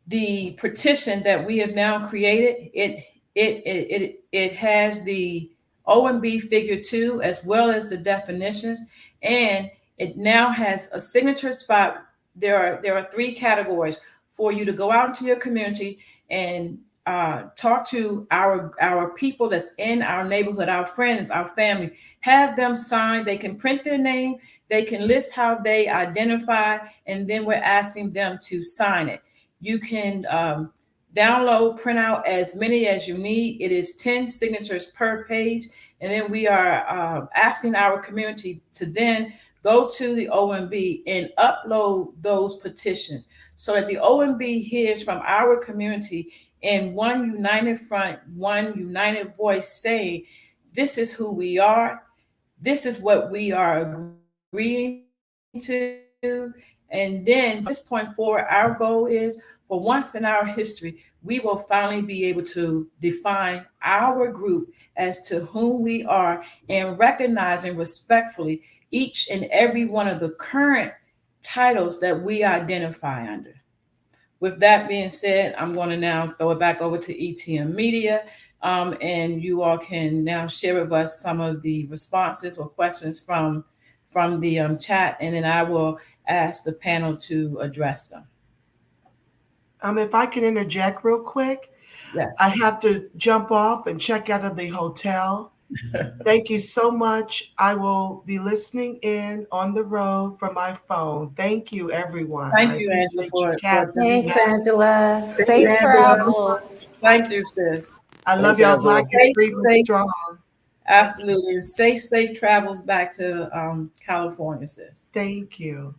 the petition that we have now created. It has the OMB figure 2 as well as the definitions, and it now has a signature spot. There are 3 categories for you to go out into your community and talk to our people that's in our neighborhood, our friends, our family. Have them sign. They can print their name. They can list how they identify, and then we're asking them to sign it. You can download, print out as many as you need. It is 10 signatures per page. And then we are asking our community to then go to the OMB and upload those petitions so that the OMB hears from our community in one united front, one united voice, saying, this is who we are. This is what we are agreeing to. And then from this point forward, our goal is, for once in our history, we will finally be able to define our group as to whom we are, and recognizing respectfully each and every one of the current titles that we identify under. with that being said, I'm going to now throw it back over to ETM Media, and you all can now share with us some of the responses or questions from the chat, and then I will ask the panel to address them. If I can interject real quick. Yes. I have to jump off and check out of the hotel. Thank you so much. I will be listening in on the road from my phone. Thank you, everyone. Thank you, Angela, for Thanks, Angela. Thank Safe you, travels. Thank you, sis. I love Thanks, y'all. Angela. Black and Freedmen strong. Absolutely. And safe travels back to California, sis. Thank you.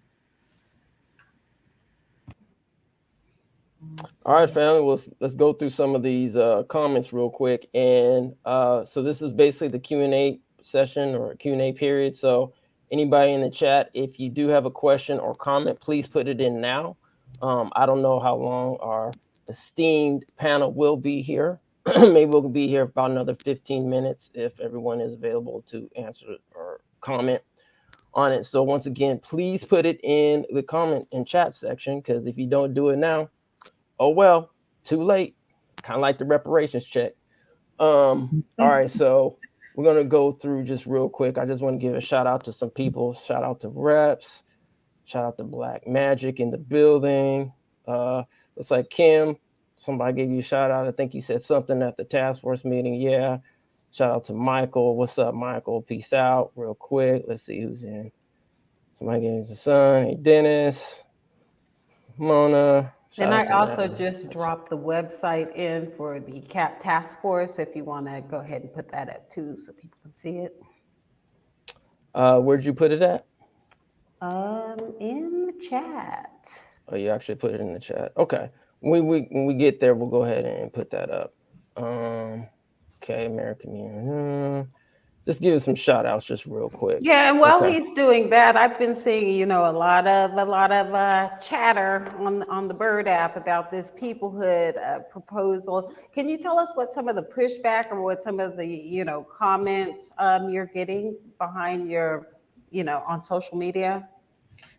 All right, family, let's go through some of these comments real quick. And so this is basically the Q&A session or Q&A period. So anybody in the chat, if you do have a question or comment, please put it in now. I don't know how long our esteemed panel will be here. Maybe we'll be here for about another 15 minutes if everyone is available to answer or comment on it. So once again, please put it in the comment and chat section, because if you don't do it now, oh well, too late. Kind of like the reparations check. All right, so we're gonna go through just real quick. I just want to give a shout out to some people. Shout out to Reps. Shout out to Black Magic in the building. Looks like Kim. Somebody gave you a shout out. I think you said something at the task force meeting. Yeah. Shout out to Michael. What's up, Michael? Peace out. Real quick. Let's see who's in. Somebody gave us a son. Hey, Dennis. Mona. And I also just dropped the website in for the CAP task force, if you want to go ahead and put that up too, so people can see it. Where'd you put it at? In the chat. Oh, you actually put it in the chat. Okay. When we get there, we'll go ahead and put that up. Okay, American Union. Just give us some shout outs just real quick. Yeah, and while he's doing that, I've been seeing, a lot of chatter on the Bird app about this Peoplehood proposal. Can you tell us what some of the pushback or what some of the comments you're getting behind your on social media?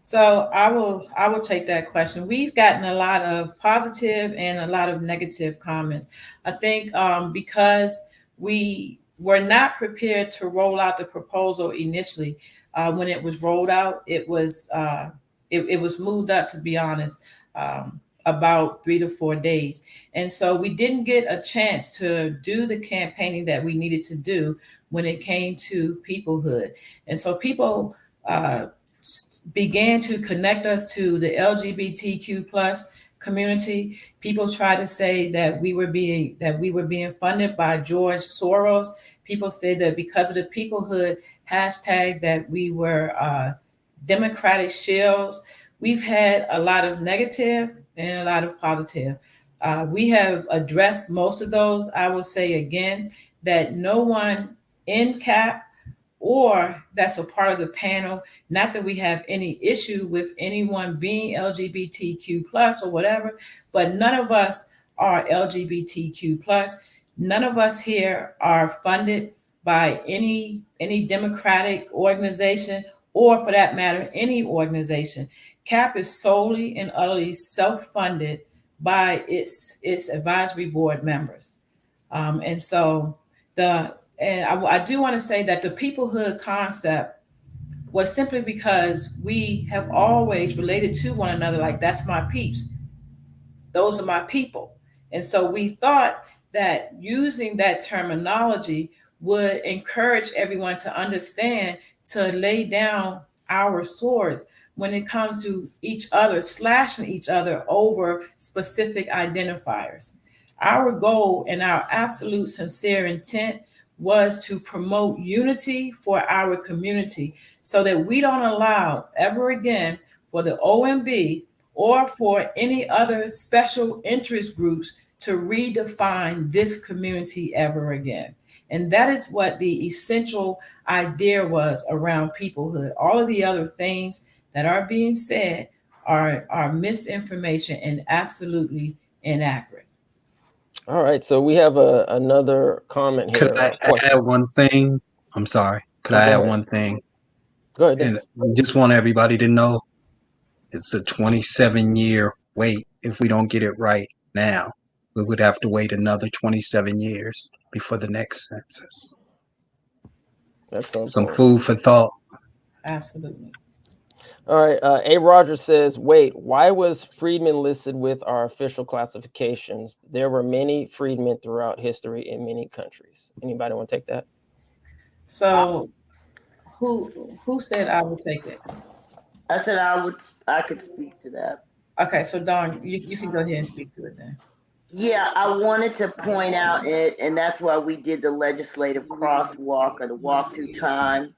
So I will take that question. We've gotten a lot of positive and a lot of negative comments. I think because we were not prepared to roll out the proposal initially. When it was rolled out, it was moved up, to be honest, about 3 to 4 days. And so we didn't get a chance to do the campaigning that we needed to do when it came to Peoplehood. And so people began to connect us to the LGBTQ plus community. People try to say that we were being funded by George Soros. People said that because of the Peoplehood hashtag that we were Democratic shills. We've had a lot of negative and a lot of positive. We have addressed most of those. I will say again that no one in CAP or that's a part of the panel, not that we have any issue with anyone being LGBTQ plus or whatever, but none of us are LGBTQ plus. None of us here are funded by any democratic organization or, for that matter, any organization. CAP is solely and utterly self-funded by its advisory board members. And I do want to say that the Peoplehood concept was simply because we have always related to one another like, that's my peeps. Those are my people. And so we thought that using that terminology would encourage everyone to understand to lay down our swords when it comes to each other, slashing each other over specific identifiers. Our goal and our absolute sincere intent was to promote unity for our community so that we don't allow ever again for the OMB or for any other special interest groups to redefine this community ever again. And that is what the essential idea was around Peoplehood. All of the other things that are being said are misinformation and absolutely inaccurate. All right, so we have another comment here. Could I add one thing? I'm sorry. Could I add one thing? Go ahead. And we just want everybody to know it's a 27-year wait. If we don't get it right now, we would have to wait another 27 years before the next census. Excellent Some point. food for thought. Absolutely. All right. A. Rogers says, wait, why was freedmen listed with our official classifications? There were many freedmen throughout history in many countries. Anybody want to take that? So who said I would take it? I said I could speak to that. Okay, so Dawn, you can go ahead and speak to it then. Yeah, I wanted to point out it, and that's why we did the legislative crosswalk or the walk through time,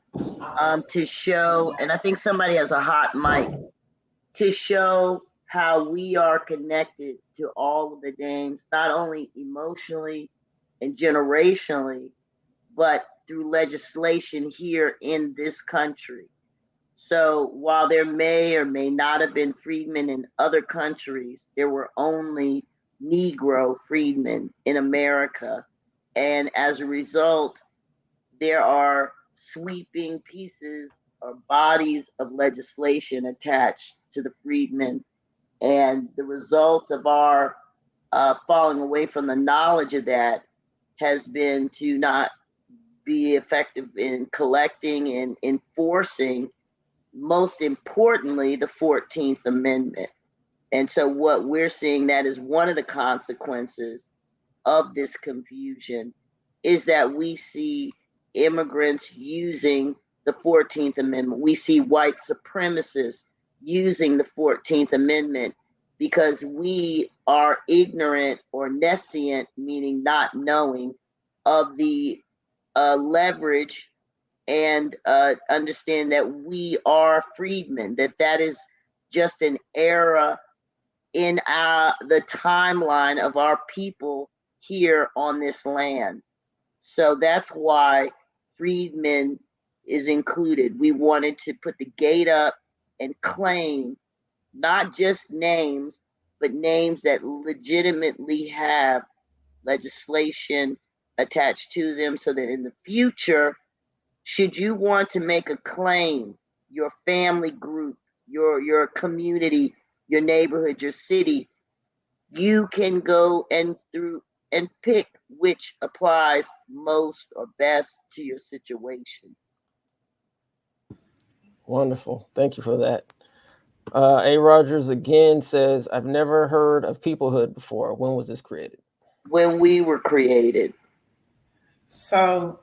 to show, and I think somebody has a hot mic, to show how we are connected to all of the names, not only emotionally and generationally, but through legislation here in this country. So while there may or may not have been freedmen in other countries, there were only Negro freedmen in America. And as a result, there are sweeping pieces or bodies of legislation attached to the freedmen. And the result of our falling away from the knowledge of that has been to not be effective in collecting and enforcing, most importantly, the 14th Amendment. And so what we're seeing, that is one of the consequences of this confusion, is that we see immigrants using the 14th Amendment. We see white supremacists using the 14th Amendment because we are ignorant or nescient, meaning not knowing, of the leverage and understand that we are freedmen, that is just an era in the timeline of our people here on this land. So that's why freedmen is included. We wanted to put the gate up and claim not just names, but names that legitimately have legislation attached to them, so that in the future, should you want to make a claim, your family group, your community, your neighborhood, your city, you can go and pick which applies most or best to your situation. Wonderful. Thank you for that. A. Rogers again says, I've never heard of Peoplehood before. When was this created? When we were created. So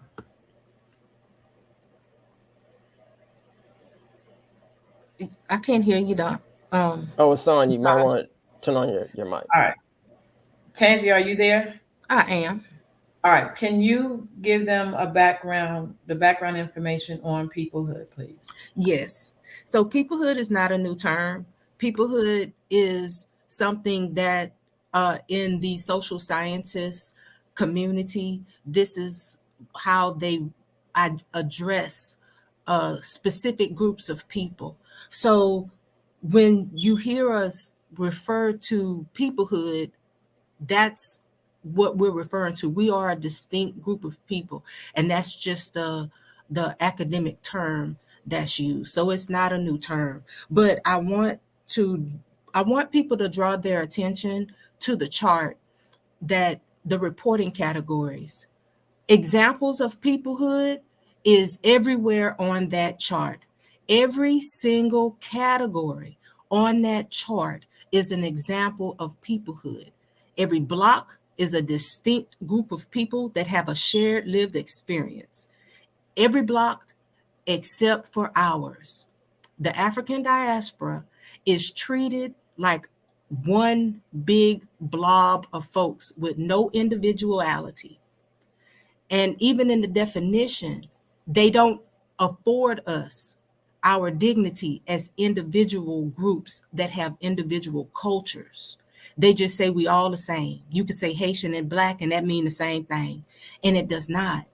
I can't hear you, Doc. Oh, it's on. You might want to turn on your mic. All right. Tansy, are you there? I am. All right. Can you give them the background information on Peoplehood, please? Yes. So peoplehood is not a new term. Peoplehood is something that in the social sciences community, this is how they address specific groups of people. So when you hear us refer to peoplehood, that's what we're referring to. We are a distinct group of people, and that's just the academic term that's used. So it's not a new term, but I want people to draw their attention to the chart, that the reporting categories. Examples of peoplehood is everywhere on that chart. Every single category on that chart is an example of peoplehood. Every block is a distinct group of people that have a shared lived experience. Every block except for ours. The African diaspora is treated like one big blob of folks with no individuality. And even in the definition, they don't afford us our dignity as individual groups that have individual cultures. They just say we all the same. You can say Haitian and Black, and that mean the same thing. And it does not.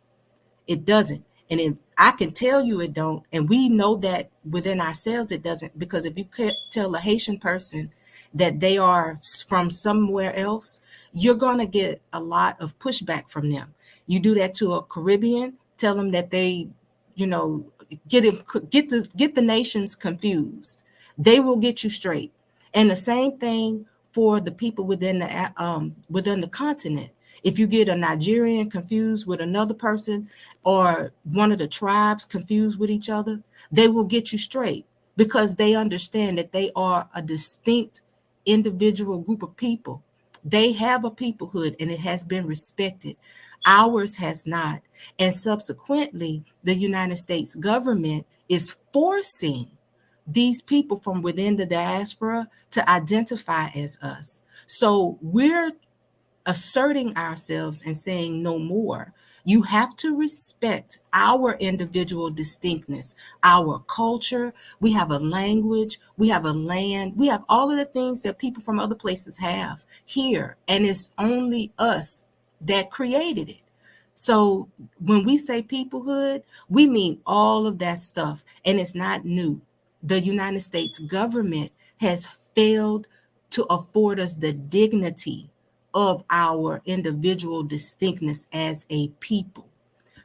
It doesn't. And I can tell you it don't. And we know that within ourselves it doesn't. Because if you tell a Haitian person that they are from somewhere else, you're going to get a lot of pushback from them. You do that to a Caribbean, tell them that they, get the nations confused. They will get you straight. And the same thing for the people within the continent. If you get a Nigerian confused with another person, or one of the tribes confused with each other, they will get you straight, because they understand that they are a distinct individual group of people. They have a peoplehood, and it has been respected. Ours has not. And subsequently, the United States government is forcing these people from within the diaspora to identify as us. So we're asserting ourselves and saying no more. You have to respect our individual distinctness, our culture. We have a language, we have a land, we have all of the things that people from other places have here. And it's only us that created it. So when we say peoplehood, we mean all of that stuff, and it's not new. The United States government has failed to afford us the dignity of our individual distinctness as a people.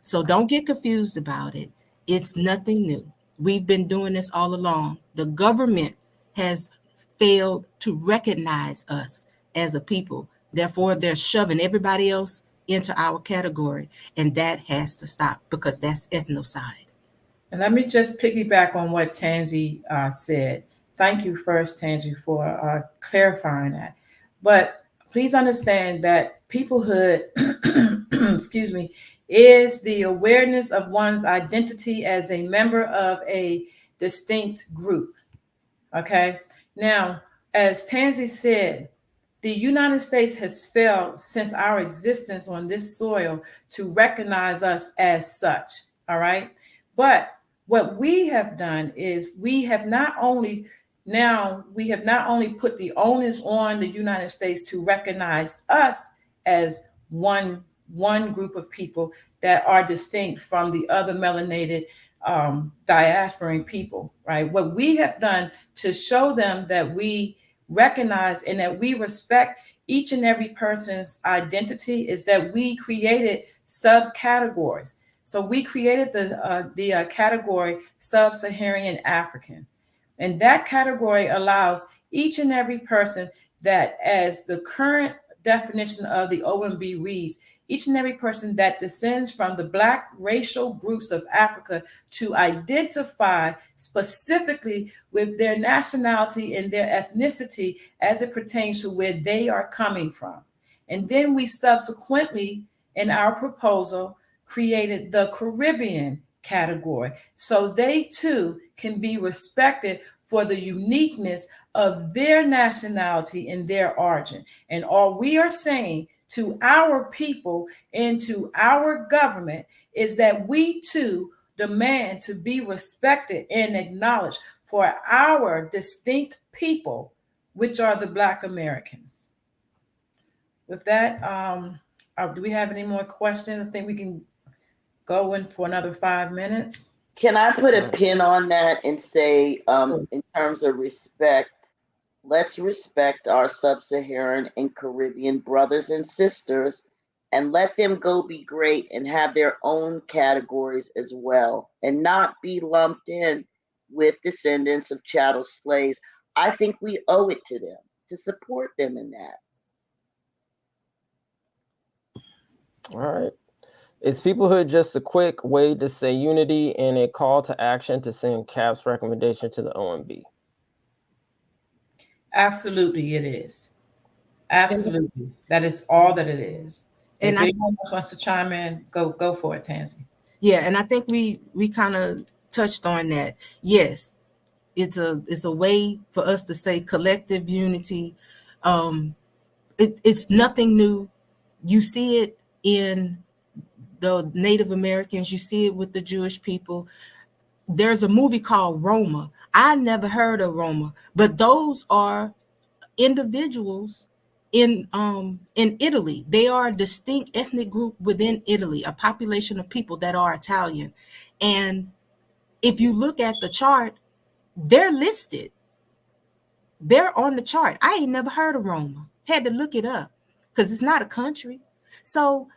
So don't get confused about it. It's nothing new. We've been doing this all along. The government has failed to recognize us as a people. Therefore, they're shoving everybody else into our category, and that has to stop, because that's ethnocide. And let me just piggyback on what Tansy said. Thank you first, Tansy, for clarifying that. But please understand that peoplehood, excuse me, is the awareness of one's identity as a member of a distinct group. Okay. Now, as Tansy said, the United States has failed since our existence on this soil to recognize us as such. All right. But what we have done is we have not only put the onus on the United States to recognize us as one group of people that are distinct from the other melanated diasporan people, right? What we have done to show them that we recognize and that we respect each and every person's identity is that we created subcategories. So we created the category Sub-Saharan African. And that category allows each and every person that, as the current definition of the OMB reads, each and every person that descends from the Black racial groups of Africa to identify specifically with their nationality and their ethnicity as it pertains to where they are coming from. And then we subsequently, in our proposal, created the Caribbean category, so they too can be respected for the uniqueness of their nationality and their origin. And all we are saying to our people and to our government is that we too demand to be respected and acknowledged for our distinct people, which are the Black Americans. With that, do we have any more questions? I think we can go in for another 5 minutes. Can I put a pin on that and say, in terms of respect, let's respect our Sub-Saharan and Caribbean brothers and sisters and let them go be great and have their own categories as well and not be lumped in with descendants of chattel slaves. I think we owe it to them to support them in that. All right. Is peoplehood just a quick way to say unity and a call to action to send CAP's recommendation to the OMB? Absolutely, it is. Absolutely. That is all that it is. And if anyone else wants to chime in, go for it, Tansy. Yeah, and I think we kind of touched on that. Yes, it's a way for us to say collective unity. It's nothing new. You see it in the Native Americans, you see it with the Jewish people. There's a movie called Roma. I never heard of Roma, but those are individuals in Italy. They are a distinct ethnic group within Italy, a population of people that are Italian. And if you look at the chart, they're listed. They're on the chart. I ain't never heard of Roma. Had to look it up because it's not a country. So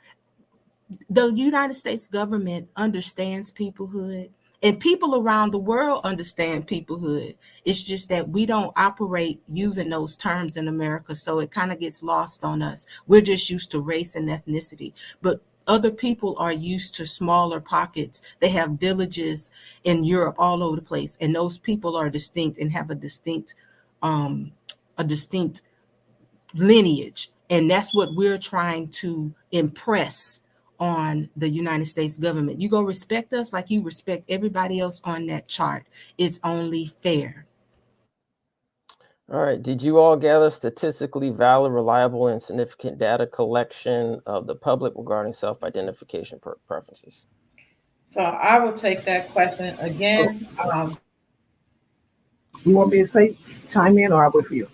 the United States government understands peoplehood, And people around the world understand peoplehood. It's just that we don't operate using those terms in America, so it kind of gets lost on us. We're just used to race and ethnicity, but other people are used to smaller pockets. They have villages in Europe all over the place, and those people are distinct and have a distinct lineage. And that's what we're trying to impress on the United States government. You go respect us like you respect everybody else on that chart. It's only fair. All right. Did you all gather statistically valid, reliable, and significant data collection of the public regarding self-identification preferences? So I will take that question again. You want me to say chime in, or I'll wait for you?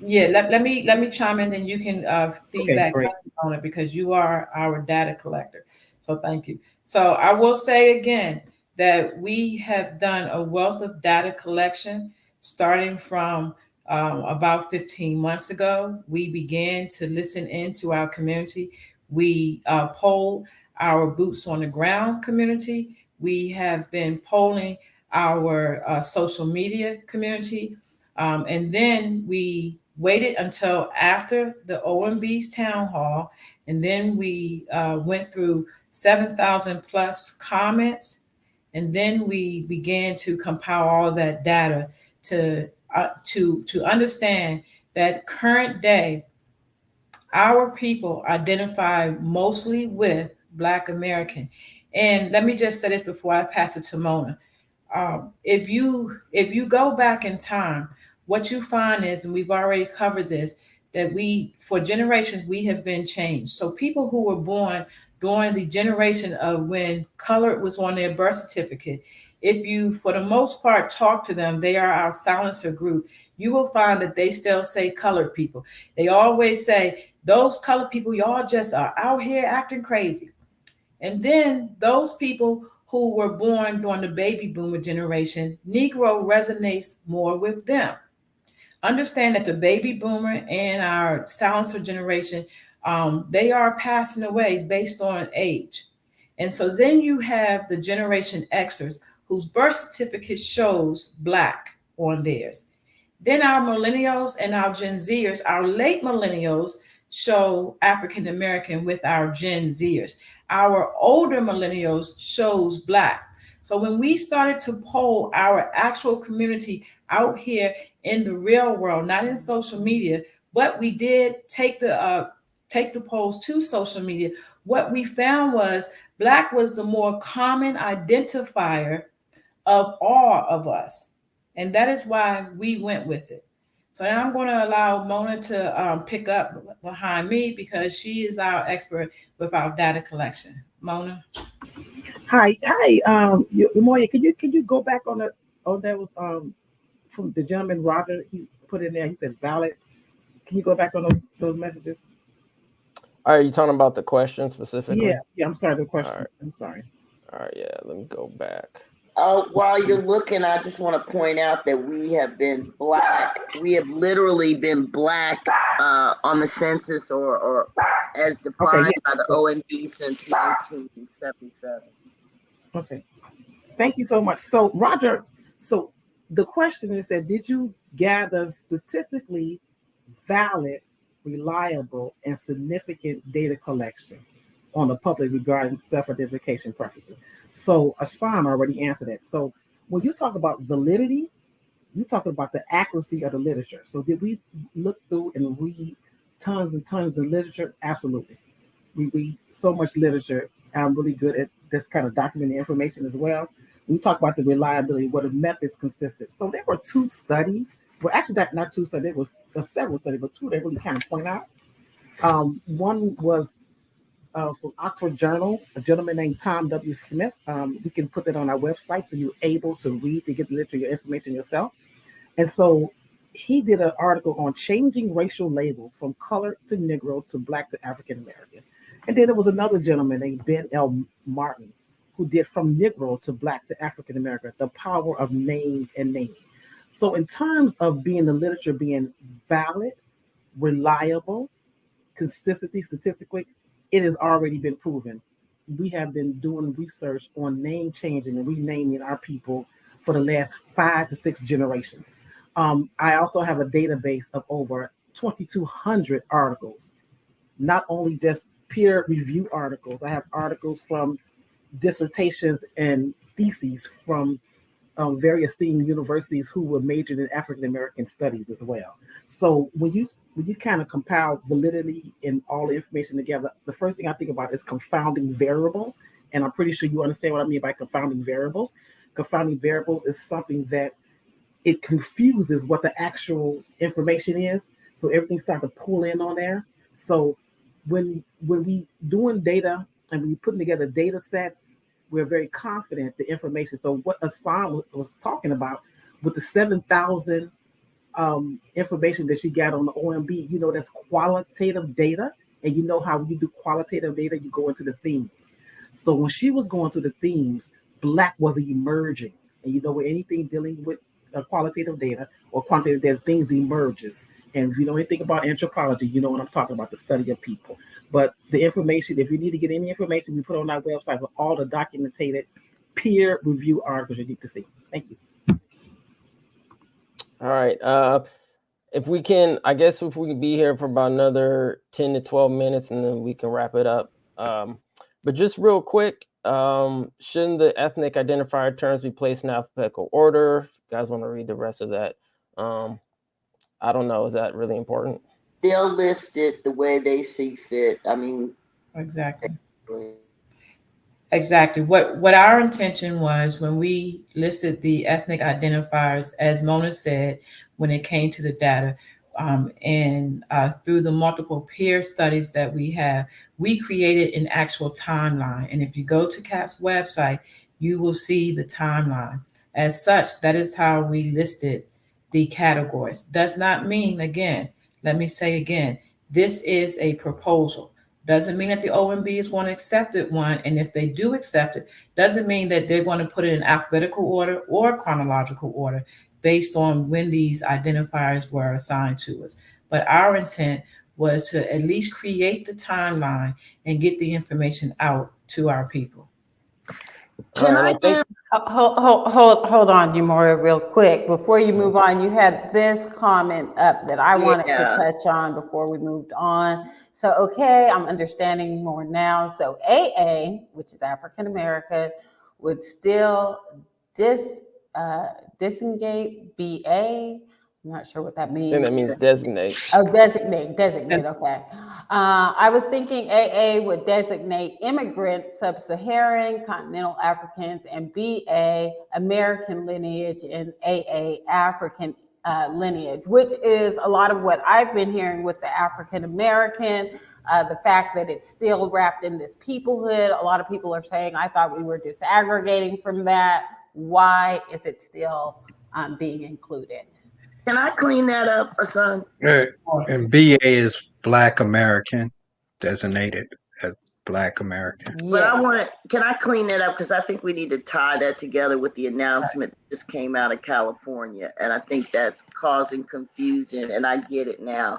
Yeah, let me chime in, then you can feedback great. on it, because you are our data collector. So thank you. So I will say again that we have done a wealth of data collection starting from about 15 months ago. We began to listen into our community. We polled our boots on the ground community. We have been polling our social media community. And then we waited until after the OMB's town hall, and then we went through 7,000 plus comments, and then we began to compile all of that data to understand that current day, our people identify mostly with Black American. And let me just say this before I pass it to Mona. If you go back in time, what you find is, and we've already covered this, that for generations, we have been changed. So people who were born during the generation of when color was on their birth certificate, if you, for the most part, talk to them, they are our silencer group, you will find that they still say colored people. They always say, those colored people, y'all just are out here acting crazy. And then those people who were born during the baby boomer generation, Negro resonates more with them. Understand that the baby boomer and our silencer generation, they are passing away based on age. And so then you have the Generation Xers whose birth certificate shows Black on theirs. Then our millennials and our Gen Zers, our late millennials, show African American with our Gen Zers. Our older millennials shows Black. So when we started to poll our actual community out here in the real world, not in social media, but we did take the polls to social media, what we found was Black was the more common identifier of all of us. And that is why we went with it. So now I'm going to allow Mona to pick up behind me, because she is our expert with our data collection. Mona. Hi. Moya, can you go back on that? Oh, that was from the gentleman Roger. He put in there. He said valid. Can you go back on those messages? Are you talking about the question specifically? Yeah. I'm sorry. The question. Right. I'm sorry. All right. Yeah. Let me go back. While you're looking, I just want to point out that we have been Black. We have literally been Black on the census or as defined by the OMB since 1977. Okay. Thank you so much. So, Roger, so the question is that did you gather statistically valid, reliable, and significant data collection on the public regarding self-identification preferences? So Asan already answered that. So when you talk about validity, you talk about the accuracy of the literature. So did we look through and read tons and tons of literature? Absolutely. We read so much literature. I'm really good at this kind of documenting information as well. We talk about the reliability, what the methods consisted. So there were two studies. Well, actually, not two studies. There were several studies, but two that really kind of point out. One was from Oxford Journal, a gentleman named Tom W. Smith. We can put that on our website so you're able to read, to get the literature, your information yourself. And so he did an article on changing racial labels from color to Negro to Black to African American. And then there was another gentleman named Ben L. Martin who did from Negro to Black to African American, the power of names and naming. So in terms of being the literature being valid, reliable, consistency statistically, it has already been proven we have been doing research on name changing and renaming our people for the last 5 to 6 generations. I also have a database of over 2,200 articles, not only just peer review articles. I have articles from dissertations and theses from very esteemed universities who were majored in African American studies as well. So when you kind of compile validity and all the information together, the first thing I think about is confounding variables, and I'm pretty sure you understand what I mean by confounding variables. Confounding variables is something that it confuses what the actual information is, so everything starts to pull in on there. So when we doing data and we putting together data sets, we're very confident the information. So what Hassan was talking about with the 7,000 information that she got on the OMB, that's qualitative data. And you know how you do qualitative data, you go into the themes. So when she was going through the themes, Black was emerging. And with anything dealing with qualitative data or quantitative data, things emerges. And if you know anything about anthropology, you know what I'm talking about, the study of people. But the information, if you need to get any information, we put on our website with all the documented peer review articles you need to see. Thank you. All right. If we can be here for about another 10 to 12 minutes and then we can wrap it up. But just real quick, shouldn't the ethnic identifier terms be placed in alphabetical order? If you guys want to read the rest of that. I don't know. Is that really important? They'll list it the way they see fit. I mean, exactly. What our intention was when we listed the ethnic identifiers, as Mona said, when it came to the data, and through the multiple peer studies that we have, we created an actual timeline. And if you go to CAP's website, you will see the timeline. As such, that is how we listed the categories. Does not mean, again, let me say again, this is a proposal. Doesn't mean that the OMB is going to accept it one. And if they do accept it, doesn't mean that they're going to put it in alphabetical order or chronological order based on when these identifiers were assigned to us. But our intent was to at least create the timeline and get the information out to our people. Can I give? Hold on, Umora, real quick. Before you move on, you had this comment up that I wanted to touch on before we moved on. So, okay, I'm understanding more now. So AA, which is African American, would still disengage BA. I'm not sure what that means. I think that means designate. Oh, designate, okay. I was thinking AA would designate immigrant, sub-Saharan, continental Africans, and BA, American lineage, and AA, African lineage, which is a lot of what I've been hearing with the African American, the fact that it's still wrapped in this peoplehood. A lot of people are saying, I thought we were disaggregating from that. Why is it still being included? Can I clean that up, Hassan? And BA is Black American, designated as Black American. But can I clean that up? Because I think we need to tie that together with the announcement that just came out of California. And I think that's causing confusion, and I get it now.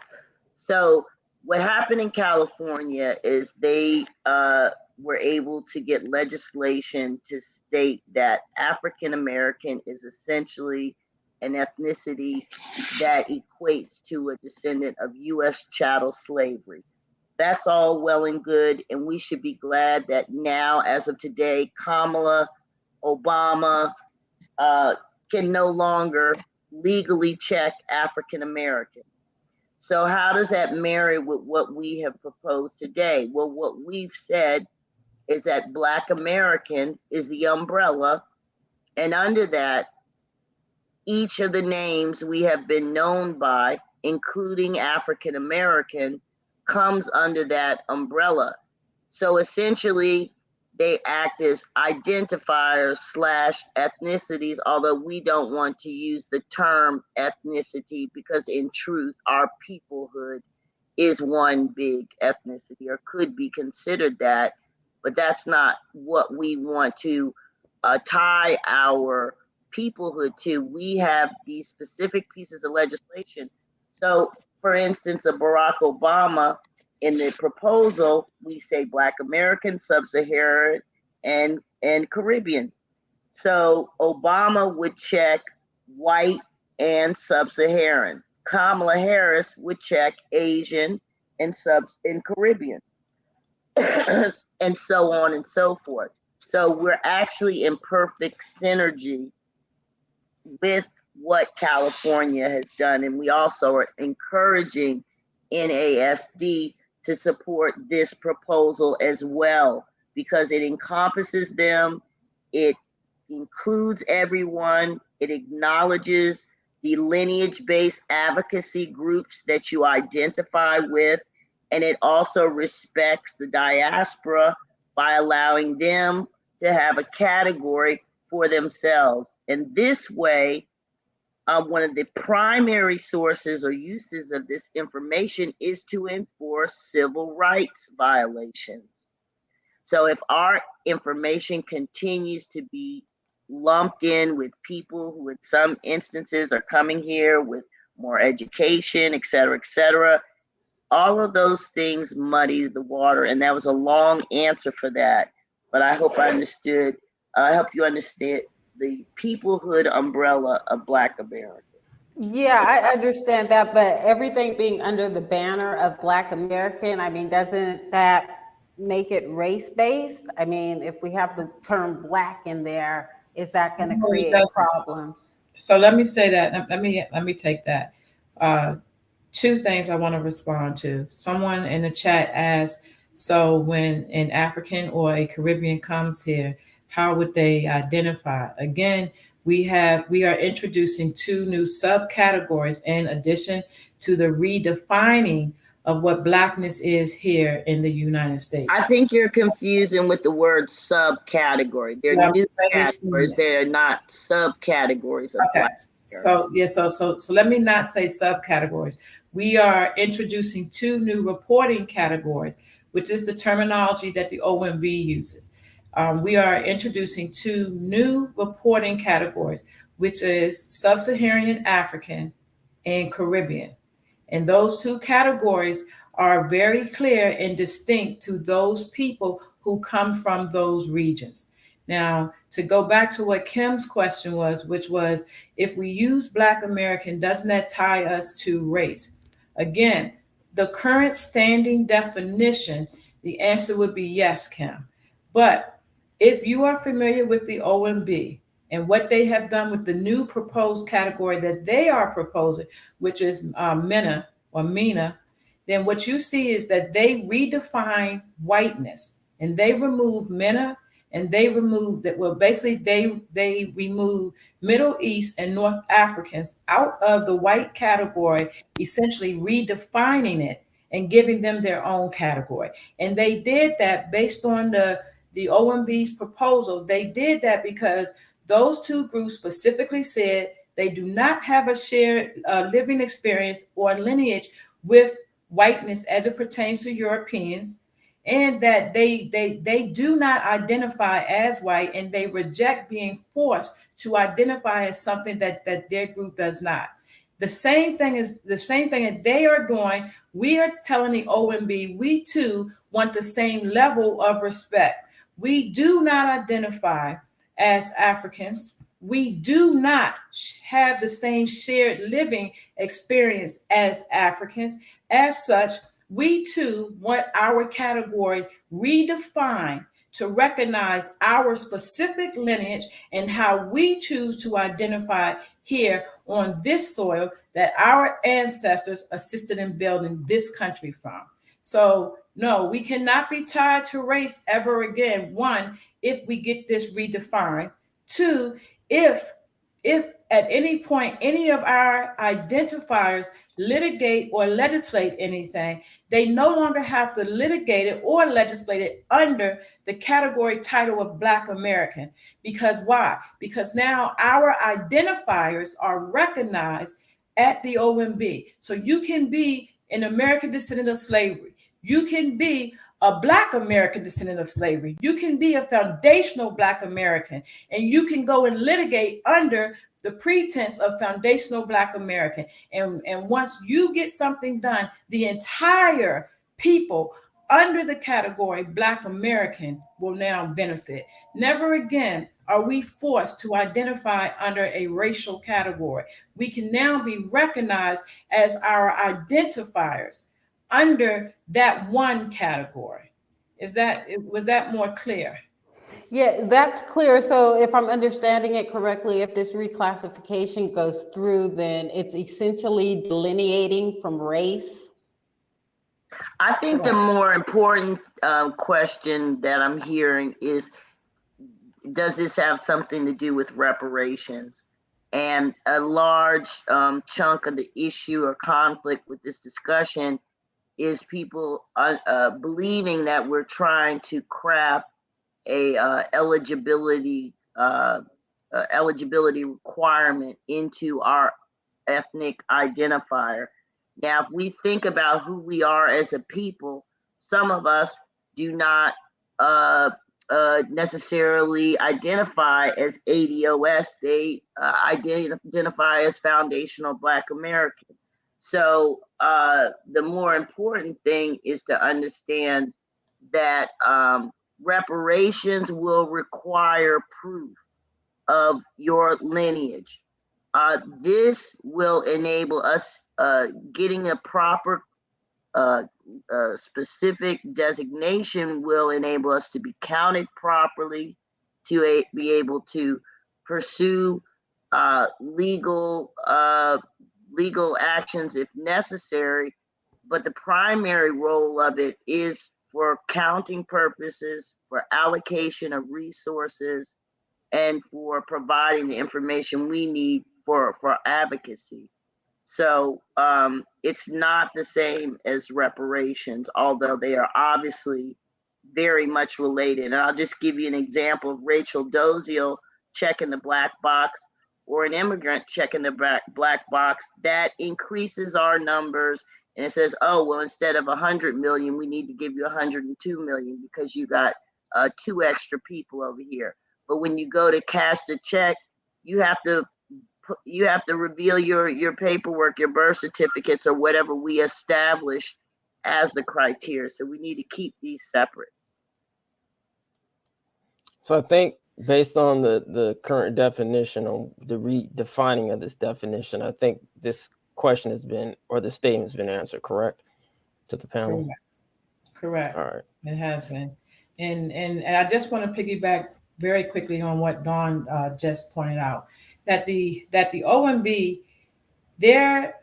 So what happened in California is they were able to get legislation to state that African American is essentially an ethnicity that equates to a descendant of U.S. chattel slavery. That's all well and good, and we should be glad that now, as of today, Kamala Obama can no longer legally check African American. So how does that marry with what we have proposed today? Well, what we've said is that Black American is the umbrella, and under that, each of the names we have been known by, including African American, comes under that umbrella. So essentially, they act as identifiers / ethnicities, although we don't want to use the term ethnicity because in truth, our peoplehood is one big ethnicity or could be considered that, but that's not what we want to tie our peoplehood to. We have these specific pieces of legislation. So, for instance, a Barack Obama in the proposal, we say Black American, Sub-Saharan, and Caribbean. So Obama would check white and Sub-Saharan. Kamala Harris would check Asian and Caribbean, and so on and so forth. So we're actually in perfect synergy with what California has done. And we also are encouraging NASD to support this proposal as well, because it encompasses them, it includes everyone, it acknowledges the lineage-based advocacy groups that you identify with, and it also respects the diaspora by allowing them to have a category for themselves. And this way, one of the primary sources or uses of this information is to enforce civil rights violations. So if our information continues to be lumped in with people who in some instances are coming here with more education, et cetera, all of those things muddy the water. And that was a long answer for that, but I hope I understood, I help you understand the peoplehood umbrella of Black America. Yeah, I understand that, but everything being under the banner of Black American, I mean, doesn't that make it race-based? I mean, if we have the term Black in there, is that going to create problems? So let me say that. Let me take that. Two things I want to respond to. Someone in the chat asked, so when an African or a Caribbean comes here, how would they identify? Again, we are introducing two new subcategories in addition to the redefining of what Blackness is here in the United States. I think you're confusing with the word subcategory. They're new categories. They are not subcategories of Black. So let me not say subcategories. We are introducing two new reporting categories, which is the terminology that the OMB uses. We are introducing two new reporting categories, which is Sub-Saharan African and Caribbean. And those two categories are very clear and distinct to those people who come from those regions. Now, to go back to what Kim's question was, which was, if we use Black American, doesn't that tie us to race? Again, the current standing definition, the answer would be yes, Kim. But if you are familiar with the OMB and what they have done with the new proposed category that they are proposing, which is MENA or MENA, then what you see is that they redefine whiteness and they remove MENA and they remove that. Well, basically they remove Middle East and North Africans out of the white category, essentially redefining it and giving them their own category. And they did that based on the OMB's proposal. They did that because those two groups specifically said they do not have a shared living experience or lineage with whiteness as it pertains to Europeans, and that they do not identify as white, and they reject being forced to identify as something that their group does not. The same thing that they are doing. We are telling the OMB, we too want the same level of respect. We do not identify as Africans. We do not have the same shared living experience as Africans. As such, we too want our category redefined to recognize our specific lineage and how we choose to identify here on this soil that our ancestors assisted in building this country from. So no, we cannot be tied to race ever again. One, if we get this redefined. Two, if at any point any of our identifiers litigate or legislate anything, they no longer have to litigate it or legislate it under the category title of Black American. Because why? Because now our identifiers are recognized at the OMB. So you can be an American descendant of slavery. You can be a Black American descendant of slavery. You can be a foundational Black American, and you can go and litigate under the pretense of foundational Black American. And once you get something done, the entire people under the category Black American will now benefit. Never again are we forced to identify under a racial category. We can now be recognized as our identifiers under that one category. Was that more clear? Yeah, that's clear. So if I'm understanding it correctly, if this reclassification goes through, then it's essentially delineating from race. I think the more important question that I'm hearing is, does this have something to do with reparations? And a large chunk of the issue or conflict with this discussion is people believing that we're trying to craft a eligibility requirement into our ethnic identifier. Now, if we think about who we are as a people, some of us do not necessarily identify as ADOS. They identify as foundational Black American. So the more important thing is to understand that reparations will require proof of your lineage. This will enable us getting a proper specific designation will enable us to be counted properly, to be able to pursue legal actions if necessary. But the primary role of it is for counting purposes, for allocation of resources, and for providing the information we need for advocacy. So it's not the same as reparations, although they are obviously very much related. And I'll just give you an example of Rachel Doziel checking the black box, or an immigrant checking the black box. That increases our numbers. And it says, oh, well, instead of 100 million, we need to give you 102 million because you got 2 extra people over here. But when you go to cash the check, you have to reveal your paperwork, your birth certificates, or whatever we establish as the criteria. So we need to keep these separate. So I think based on the current definition, on the redefining of this definition, I think this question has been, or the statement has been answered, correct, to the panel? Correct. All right. It has been. And I just want to piggyback very quickly on what Dawn just pointed out, that the OMB, their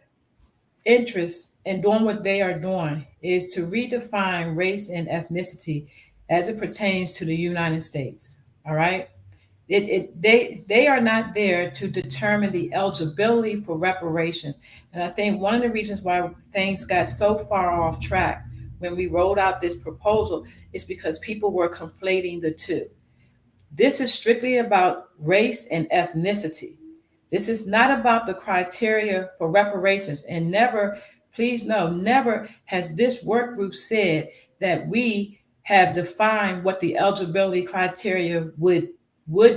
interest in doing what they are doing is to redefine race and ethnicity as it pertains to the United States. All right. They are not there to determine the eligibility for reparations. And I think one of the reasons why things got so far off track when we rolled out this proposal is because people were conflating the two. This is strictly about race and ethnicity. This is not about the criteria for reparations. And never, please know, never has this work group said that we have defined what the eligibility criteria would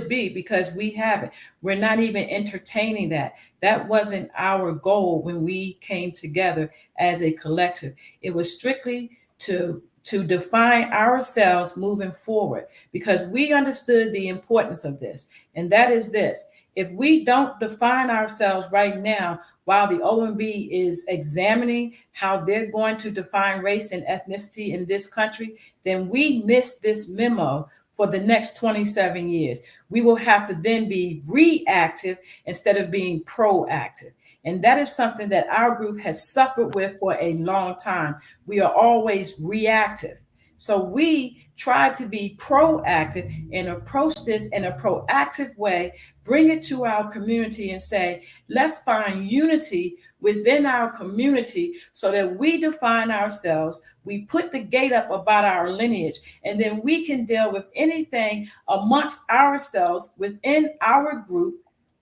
be, because we haven't. We're not even entertaining that. That wasn't our goal when we came together as a collective. It was strictly to define ourselves moving forward, because we understood the importance of this. And that is this: if we don't define ourselves right now, while the OMB is examining how they're going to define race and ethnicity in this country, then we miss this memo for the next 27 years. We will have to then be reactive instead of being proactive. And that is something that our group has suffered with for a long time. We are always reactive. So we try to be proactive and approach this in a proactive way, bring it to our community and say, let's find unity within our community so that we define ourselves, we put the gate up about our lineage, and then we can deal with anything amongst ourselves within our group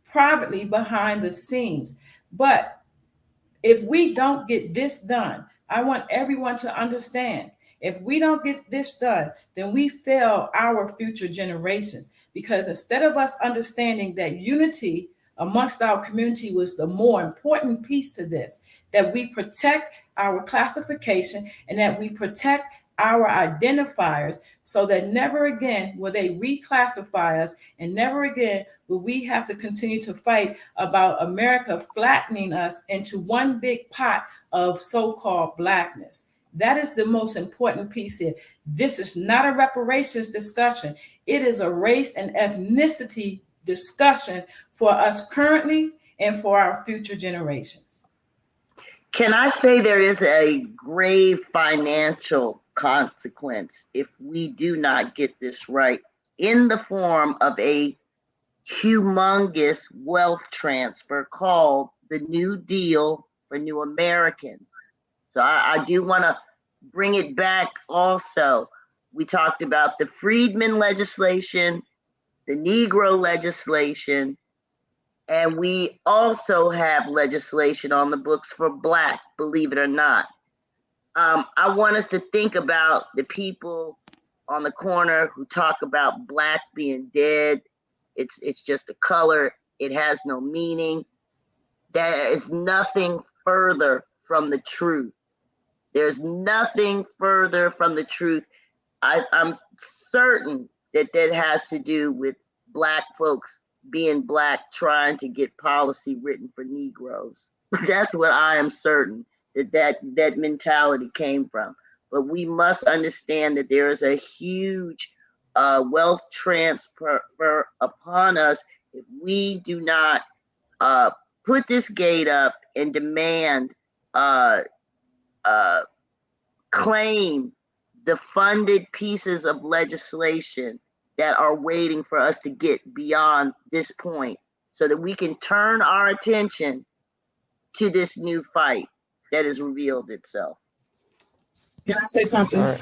privately behind the scenes. But if we don't get this done, I want everyone to understand, if we don't get this done, then we fail our future generations. Because instead of us understanding that unity amongst our community was the more important piece to this, that we protect our classification and that we protect our identifiers so that never again will they reclassify us, and never again will we have to continue to fight about America flattening us into one big pot of so-called Blackness. That is the most important piece here. This is not a reparations discussion. It is a race and ethnicity discussion for us currently and for our future generations. Can I say there is a grave financial consequence if we do not get this right, in the form of a humongous wealth transfer called the New Deal for New Americans? So I do want to bring it back also. We talked about the Freedmen legislation, the Negro legislation, and we also have legislation on the books for Black, believe it or not. I want us to think about the people on the corner who talk about Black being dead. It's just a color. It has no meaning. There is nothing further from the truth. There's nothing further from the truth. I'm certain that has to do with Black folks being Black, trying to get policy written for Negroes. That's what I am certain that mentality came from. But we must understand that there is a huge wealth transfer upon us if we do not put this gate up and demand claim the funded pieces of legislation that are waiting for us to get beyond this point, so that we can turn our attention to this new fight that has revealed itself. Can I say something? All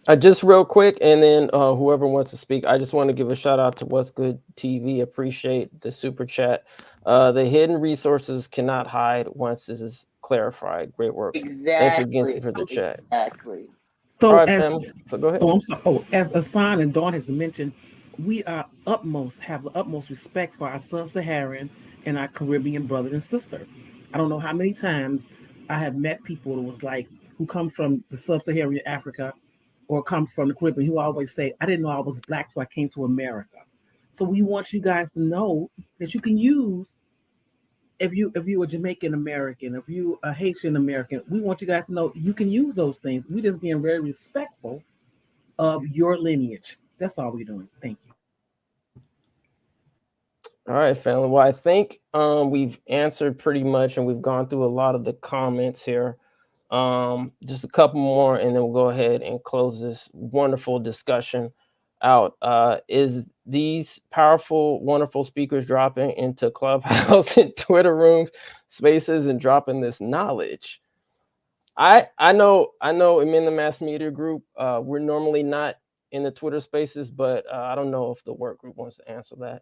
right. Just real quick, and then whoever wants to speak, I just want to give a shout out to What's Good TV. Appreciate the super chat. The hidden resources cannot hide once this is clarified. Great work. Exactly. Thanks for the chat. Exactly. So, all right, as, family. So go ahead. As Asan and Dawn has mentioned, we have the utmost respect for our sub-Saharan and our Caribbean brother and sister. I don't know how many times I have met people who come from the sub-Saharan Africa or come from the Caribbean who always say, I didn't know I was Black till I came to America. So we want you guys to know that you can use, if you a Jamaican American, if you a Haitian American, we want you guys to know you can use those things. We're just being very respectful of your lineage. That's all we're doing. Thank you. All right, family. Well, I think we've answered pretty much, and we've gone through a lot of the comments here. Just a couple more, and then we'll go ahead and close this wonderful discussion out. Is these powerful, wonderful speakers dropping into Clubhouse and Twitter rooms, spaces, and dropping this knowledge? I know I'm in the mass media group. We're normally not in the Twitter spaces, but I don't know if the work group wants to answer that.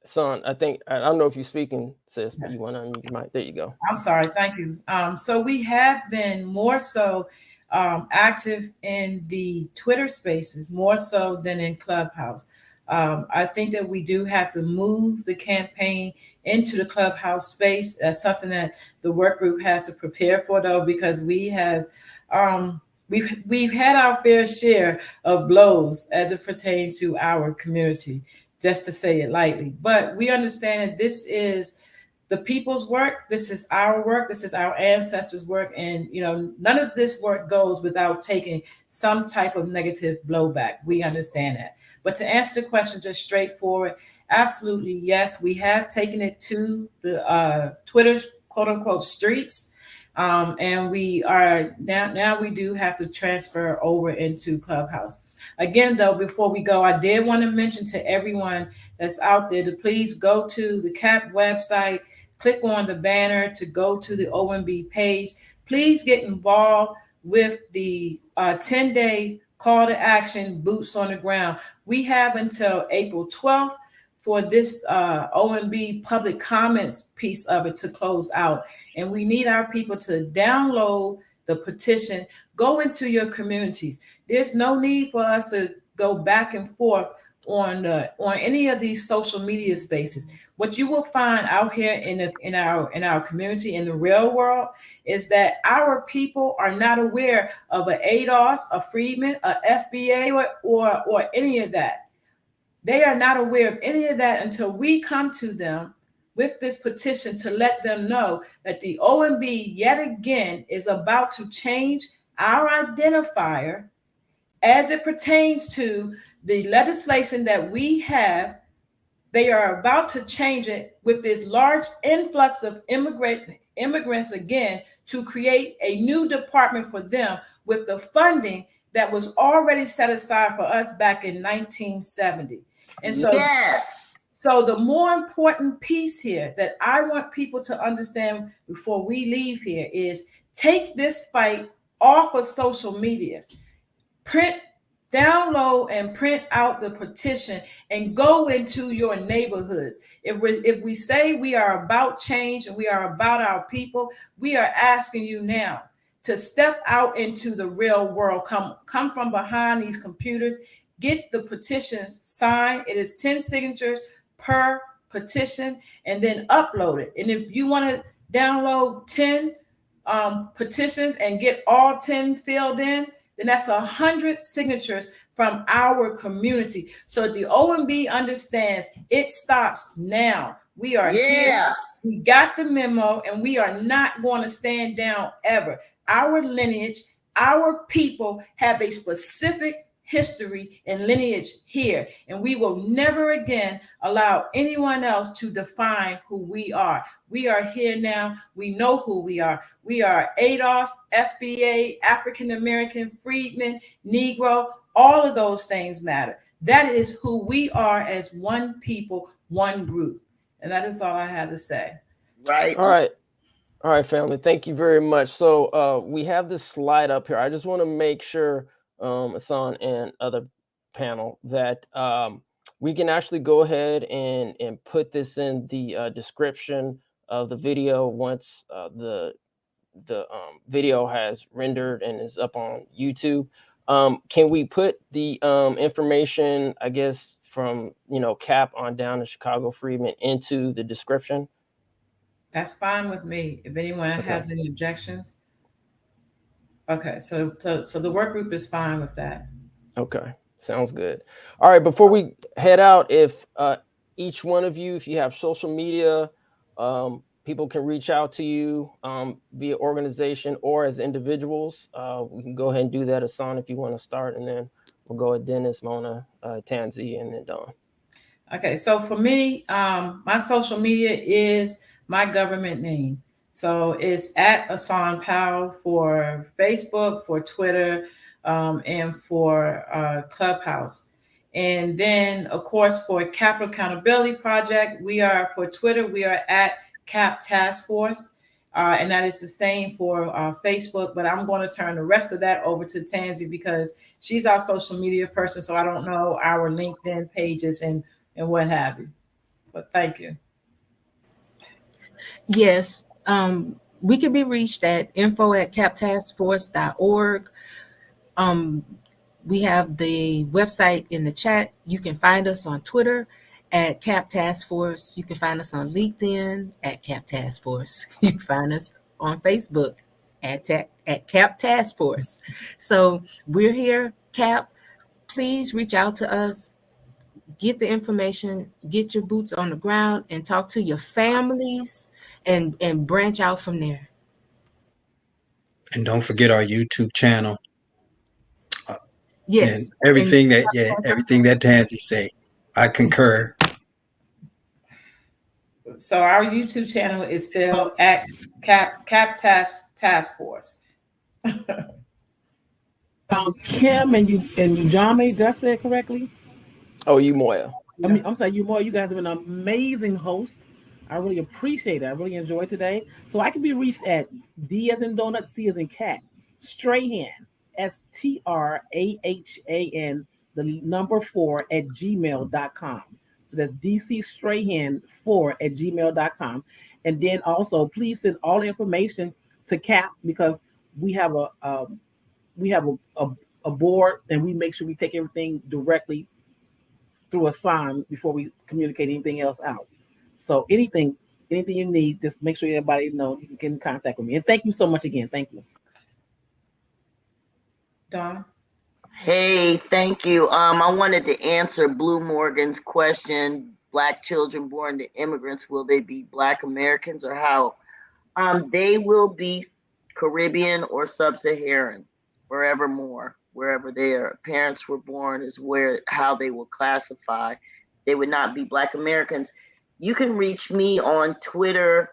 Son, I don't know if you're speaking, sis, but you want to unmute your mic. There you go. I'm sorry. Thank you. So we have been more so active in the Twitter spaces, more so than in Clubhouse. I think that we do have to move the campaign into the Clubhouse space. That's something that the work group has to prepare for, though, because we have we've had our fair share of blows as it pertains to our community, just to say it lightly. But we understand that this is the people's work. This is our work. This is our ancestors' work. And, none of this work goes without taking some type of negative blowback. We understand that. But to answer the question just straightforward, absolutely, yes, we have taken it to the Twitter, quote unquote, streets. And we are now we do have to transfer over into Clubhouse. Again, though, before we go, I did want to mention to everyone that's out there to please go to the CAP website, click on the banner to go to the OMB page. Please get involved with the 10-day call to action, boots on the ground. We have until April 12th for this OMB public comments piece of it to close out. And we need our people to download the petition, go into your communities. There's no need for us to go back and forth on any of these social media spaces, what you will find out here in our community, in the real world, is that our people are not aware of an ADOS, a Freedmen, a FBA, or any of that. They are not aware of any of that until we come to them with this petition to let them know that the OMB yet again is about to change our identifier as it pertains to the legislation that we have. They are about to change it with this large influx of immigrants again to create a new department for them with the funding that was already set aside for us back in 1970. And so, yes. So the more important piece here that I want people to understand before we leave here is take this fight off of social media. Download and print out the petition and go into your neighborhoods. If we say we are about change and we are about our people, we are asking you now to step out into the real world. Come from behind these computers. Get the petitions signed. It is 10 signatures per petition, and then upload it. And if you want to download 10 petitions and get all 10 filled in, then that's 100 signatures from our community. So the OMB understands it stops now. We are here. We got the memo, and we are not going to stand down ever. Our lineage, our people have a specific history and lineage here, and we will never again allow anyone else to define who we are. We are here now. We know who we are. We are ADOS, FBA, African American, Freedmen, Negro. All of those things matter. That is who we are as one people, one group. And that is all I have to say. Right. All right, family. Thank you very much. So we have this slide up here. I just want to make sure, Hassan and other panel, that we can actually go ahead and put this in the description of the video once the video has rendered and is up on YouTube. Can we put the information, I guess, from CAP on down to Chicago Freedmen into the description? That's fine with me. If anyone has any objections. Okay, so the work group is fine with that. Okay, sounds good. All right, before we head out, if each one of you, if you have social media, people can reach out to you via organization or as individuals. We can go ahead and do that, Hassan, if you want to start, and then we'll go with Dennis, Mona, Tanzi, and then Dawn. Okay, so for me, my social media is my government name. So it's at Hassan Powell for Facebook, for Twitter, and for Clubhouse. And then, of course, for Capital Accountability Project, for Twitter, we are at CAP Task Force. And that is the same for Facebook, but I'm going to turn the rest of that over to Tanzi because she's our social media person. So I don't know our LinkedIn pages and what have you. But thank you. Yes, we can be reached at info@captaskforce.org. We have the website in the chat. You can find us on Twitter at Cap Task Force. You can find us on LinkedIn at Cap Task Force. You can find us on Facebook at Cap Task Force. So we're here, Cap. Please reach out to us. Get the information, get your boots on the ground, and talk to your families and branch out from there. And don't forget our YouTube channel. Yes. And everything that Tanzi say, I concur. So our YouTube channel is still at Cap Task Force. Kim and Ujami, did I say it correctly? Oh, Umoya. I'm sorry, Umoya. You guys have been an amazing host. I really appreciate it. I really enjoyed today. So I can be reached at D as in donut, C as in cat, Strahan, STRAHAN, the number 4 at gmail.com. So that's DC Strahan 4 at gmail.com. And then also please send all the information to CAP because we have a board and we make sure we take everything directly through a sign before we communicate anything else out. So anything you need, just make sure everybody know you can get in contact with me. And thank you so much again. Thank you. Don? Hey, thank you. I wanted to answer Blue Morgan's question. Black children born to immigrants, will they be Black Americans or how? They will be Caribbean or Sub-Saharan, forevermore, wherever their parents were born is how they will classify. They would not be Black Americans. You can reach me on Twitter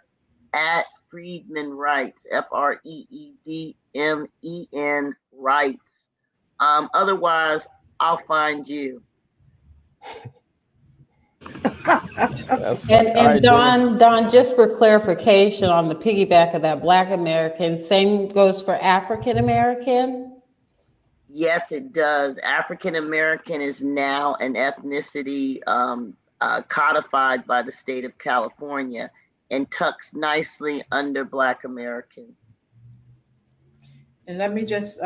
at Freedmen Rights, FREEDMEN Rights. Otherwise, I'll find you. And Don, just for clarification on the piggyback of that Black American, same goes for African American? Yes, it does. African American is now an ethnicity codified by the state of California and tucks nicely under Black American. And let me just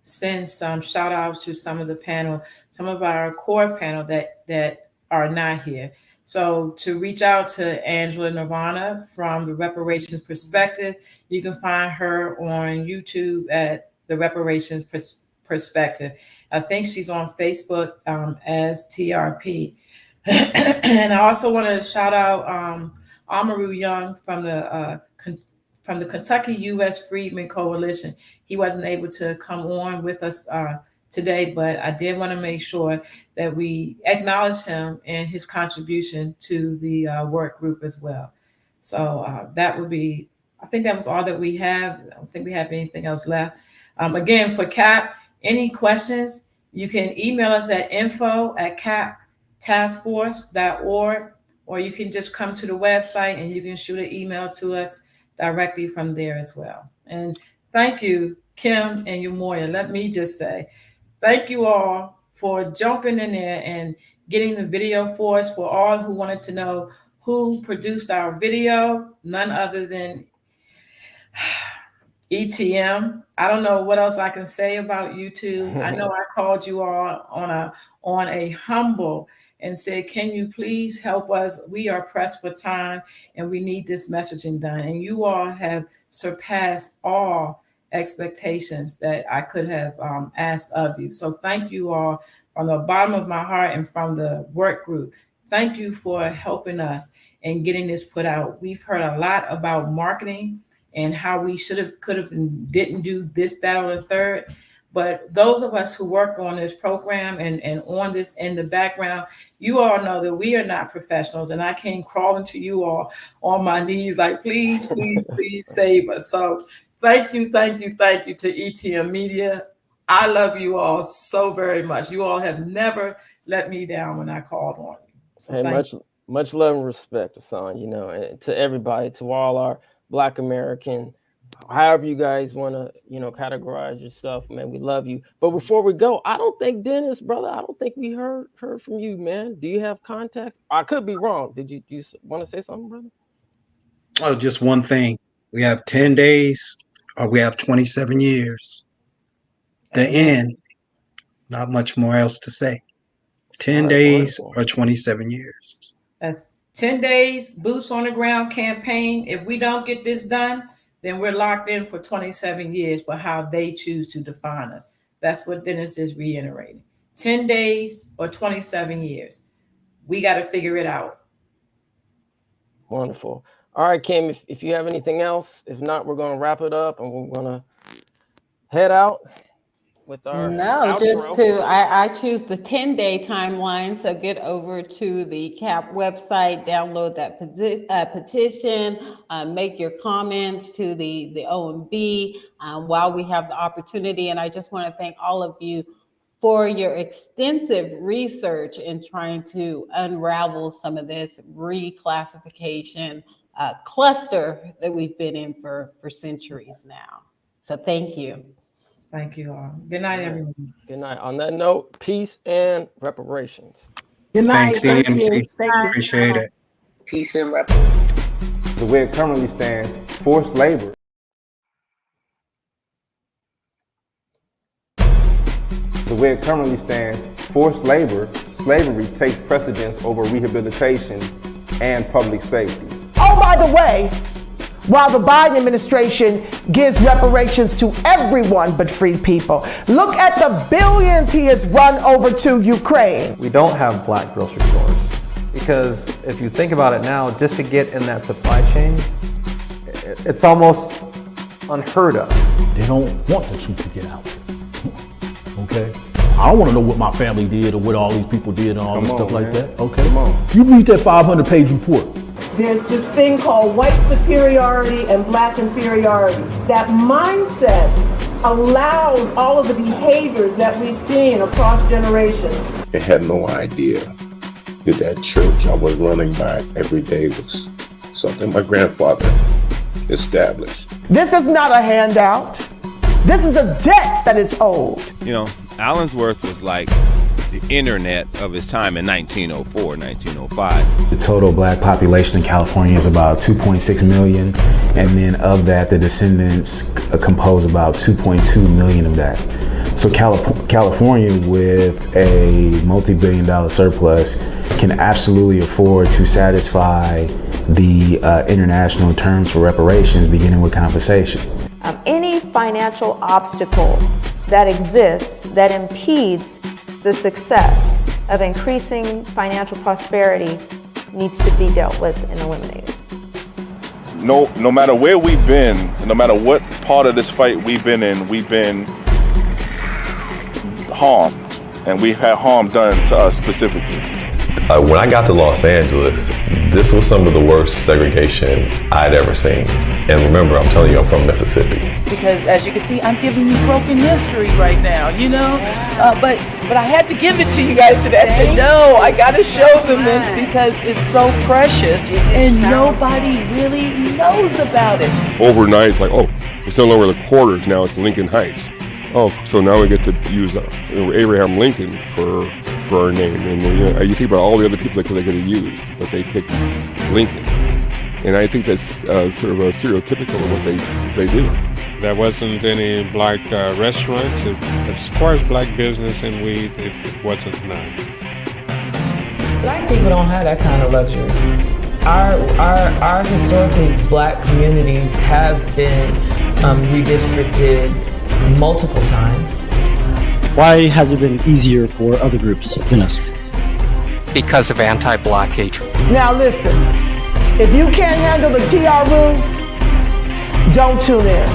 send some shout outs to some of the panel, some of our core panel that are not here. So to reach out to Angela Nirvana from the Reparations Perspective, you can find her on YouTube at the Reparations Perspective. I think she's on Facebook as TRP. And I also want to shout out Amaru Young from the Kentucky U.S. Freedmen Coalition. He wasn't able to come on with us today, but I did want to make sure that we acknowledge him and his contribution to the work group as well. So that would be, I think that was all that we have. I don't think we have anything else left. Again, for CAP, any questions, you can email us at info@captaskforce.org, or you can just come to the website and you can shoot an email to us directly from there as well. And thank you, Kim and Umoya. Let me just say, thank you all for jumping in there and getting the video for us. For all who wanted to know who produced our video, none other than ETM. I don't know what else I can say about YouTube. I know I called you all on a humble and said, can you please help us? We are pressed for time and we need this messaging done. And you all have surpassed all expectations that I could have asked of you. So thank you all from the bottom of my heart and from the work group. Thank you for helping us and getting this put out. We've heard a lot about marketing and how we could have, and didn't do this, that, or the third. But those of us who work on this program and on this in the background, you all know that we are not professionals. And I came crawling to you all on my knees like, please, please, please save us. So thank you to ETM Media. I love you all so very much. You all have never let me down when I called on you. So hey, much love and respect, Hassan, and to everybody, to all our Black American, however you guys want to, categorize yourself, man, we love you. But before we go, I don't think, Dennis, brother, I don't think we heard from you, man. Do you have contacts? I could be wrong. Did you want to say something, brother? Oh, just one thing. We have 10 days or we have 27 years. The end. Not much more else to say. 10 days or 27 years. That's 10 days, boots on the ground campaign. If we don't get this done, then we're locked in for 27 years for how they choose to define us. That's what Dennis is reiterating. 10 days or 27 years. We got to figure it out. Wonderful. All right, Kim, if you have anything else, if not, we're going to wrap it up and we're going to head out with our outro. Just I choose the 10-day timeline. So get over to the CAP website, download that petition, make your comments to the OMB while we have the opportunity. And I just want to thank all of you for your extensive research in trying to unravel some of this reclassification cluster that we've been in for centuries now. So thank you. Thank you all. Good night, everyone. Good night. On that note, peace and reparations. Good night. Thanks, EMC. Appreciate it. Peace and reparations. The way it currently stands, forced labor. The way it currently stands, forced labor, slavery takes precedence over rehabilitation and public safety. Oh, by the way, while the Biden administration gives reparations to everyone but free people, look at the billions he has run over to Ukraine. We don't have black grocery stores because if you think about it now, just to get in that supply chain, it's almost unheard of. They don't want the truth to get out. Okay? I don't want to know what my family did or what all these people did and all this stuff like that. Okay? You read that 500-page report. There's this thing called white superiority and black inferiority. That mindset allows all of the behaviors that we've seen across generations. I had no idea that church I was running by every day was something my grandfather established. This is not a handout. This is a debt that is owed. You know, Allensworth was like the internet of his time in 1904, 1905. The total black population in California is about 2.6 million, and then of that, the descendants compose about 2.2 million of that. So California, with a multi-billion-dollar surplus, can absolutely afford to satisfy the international terms for reparations, beginning with compensation. Any financial obstacle that exists that impedes the success of increasing financial prosperity needs to be dealt with and eliminated. No matter where we've been, no matter what part of this fight we've been in, we've been harmed, and we've had harm done to us specifically. When I got to Los Angeles, this was some of the worst segregation I'd ever seen. And remember, I'm telling you, I'm from Mississippi. Because as you can see, I'm giving you broken history right now, you know? But I had to give it to you guys today. I said, no, I got to show them this because it's so precious and nobody really knows about it. Overnight, it's like, oh, it's no longer the quarters, now it's Lincoln Heights. Oh, so now we get to use Abraham Lincoln for our name. And you think about all the other people that they could have used, but they picked Lincoln. And I think that's sort of a stereotypical of what they do. There wasn't any black restaurants. As far as black business and weed, it wasn't none. Black people don't have that kind of luxury. Our historically black communities have been redistricted multiple times. Why has it been easier for other groups than us? Because of anti-black hatred. Now listen, if you can't handle the TR room, don't tune in.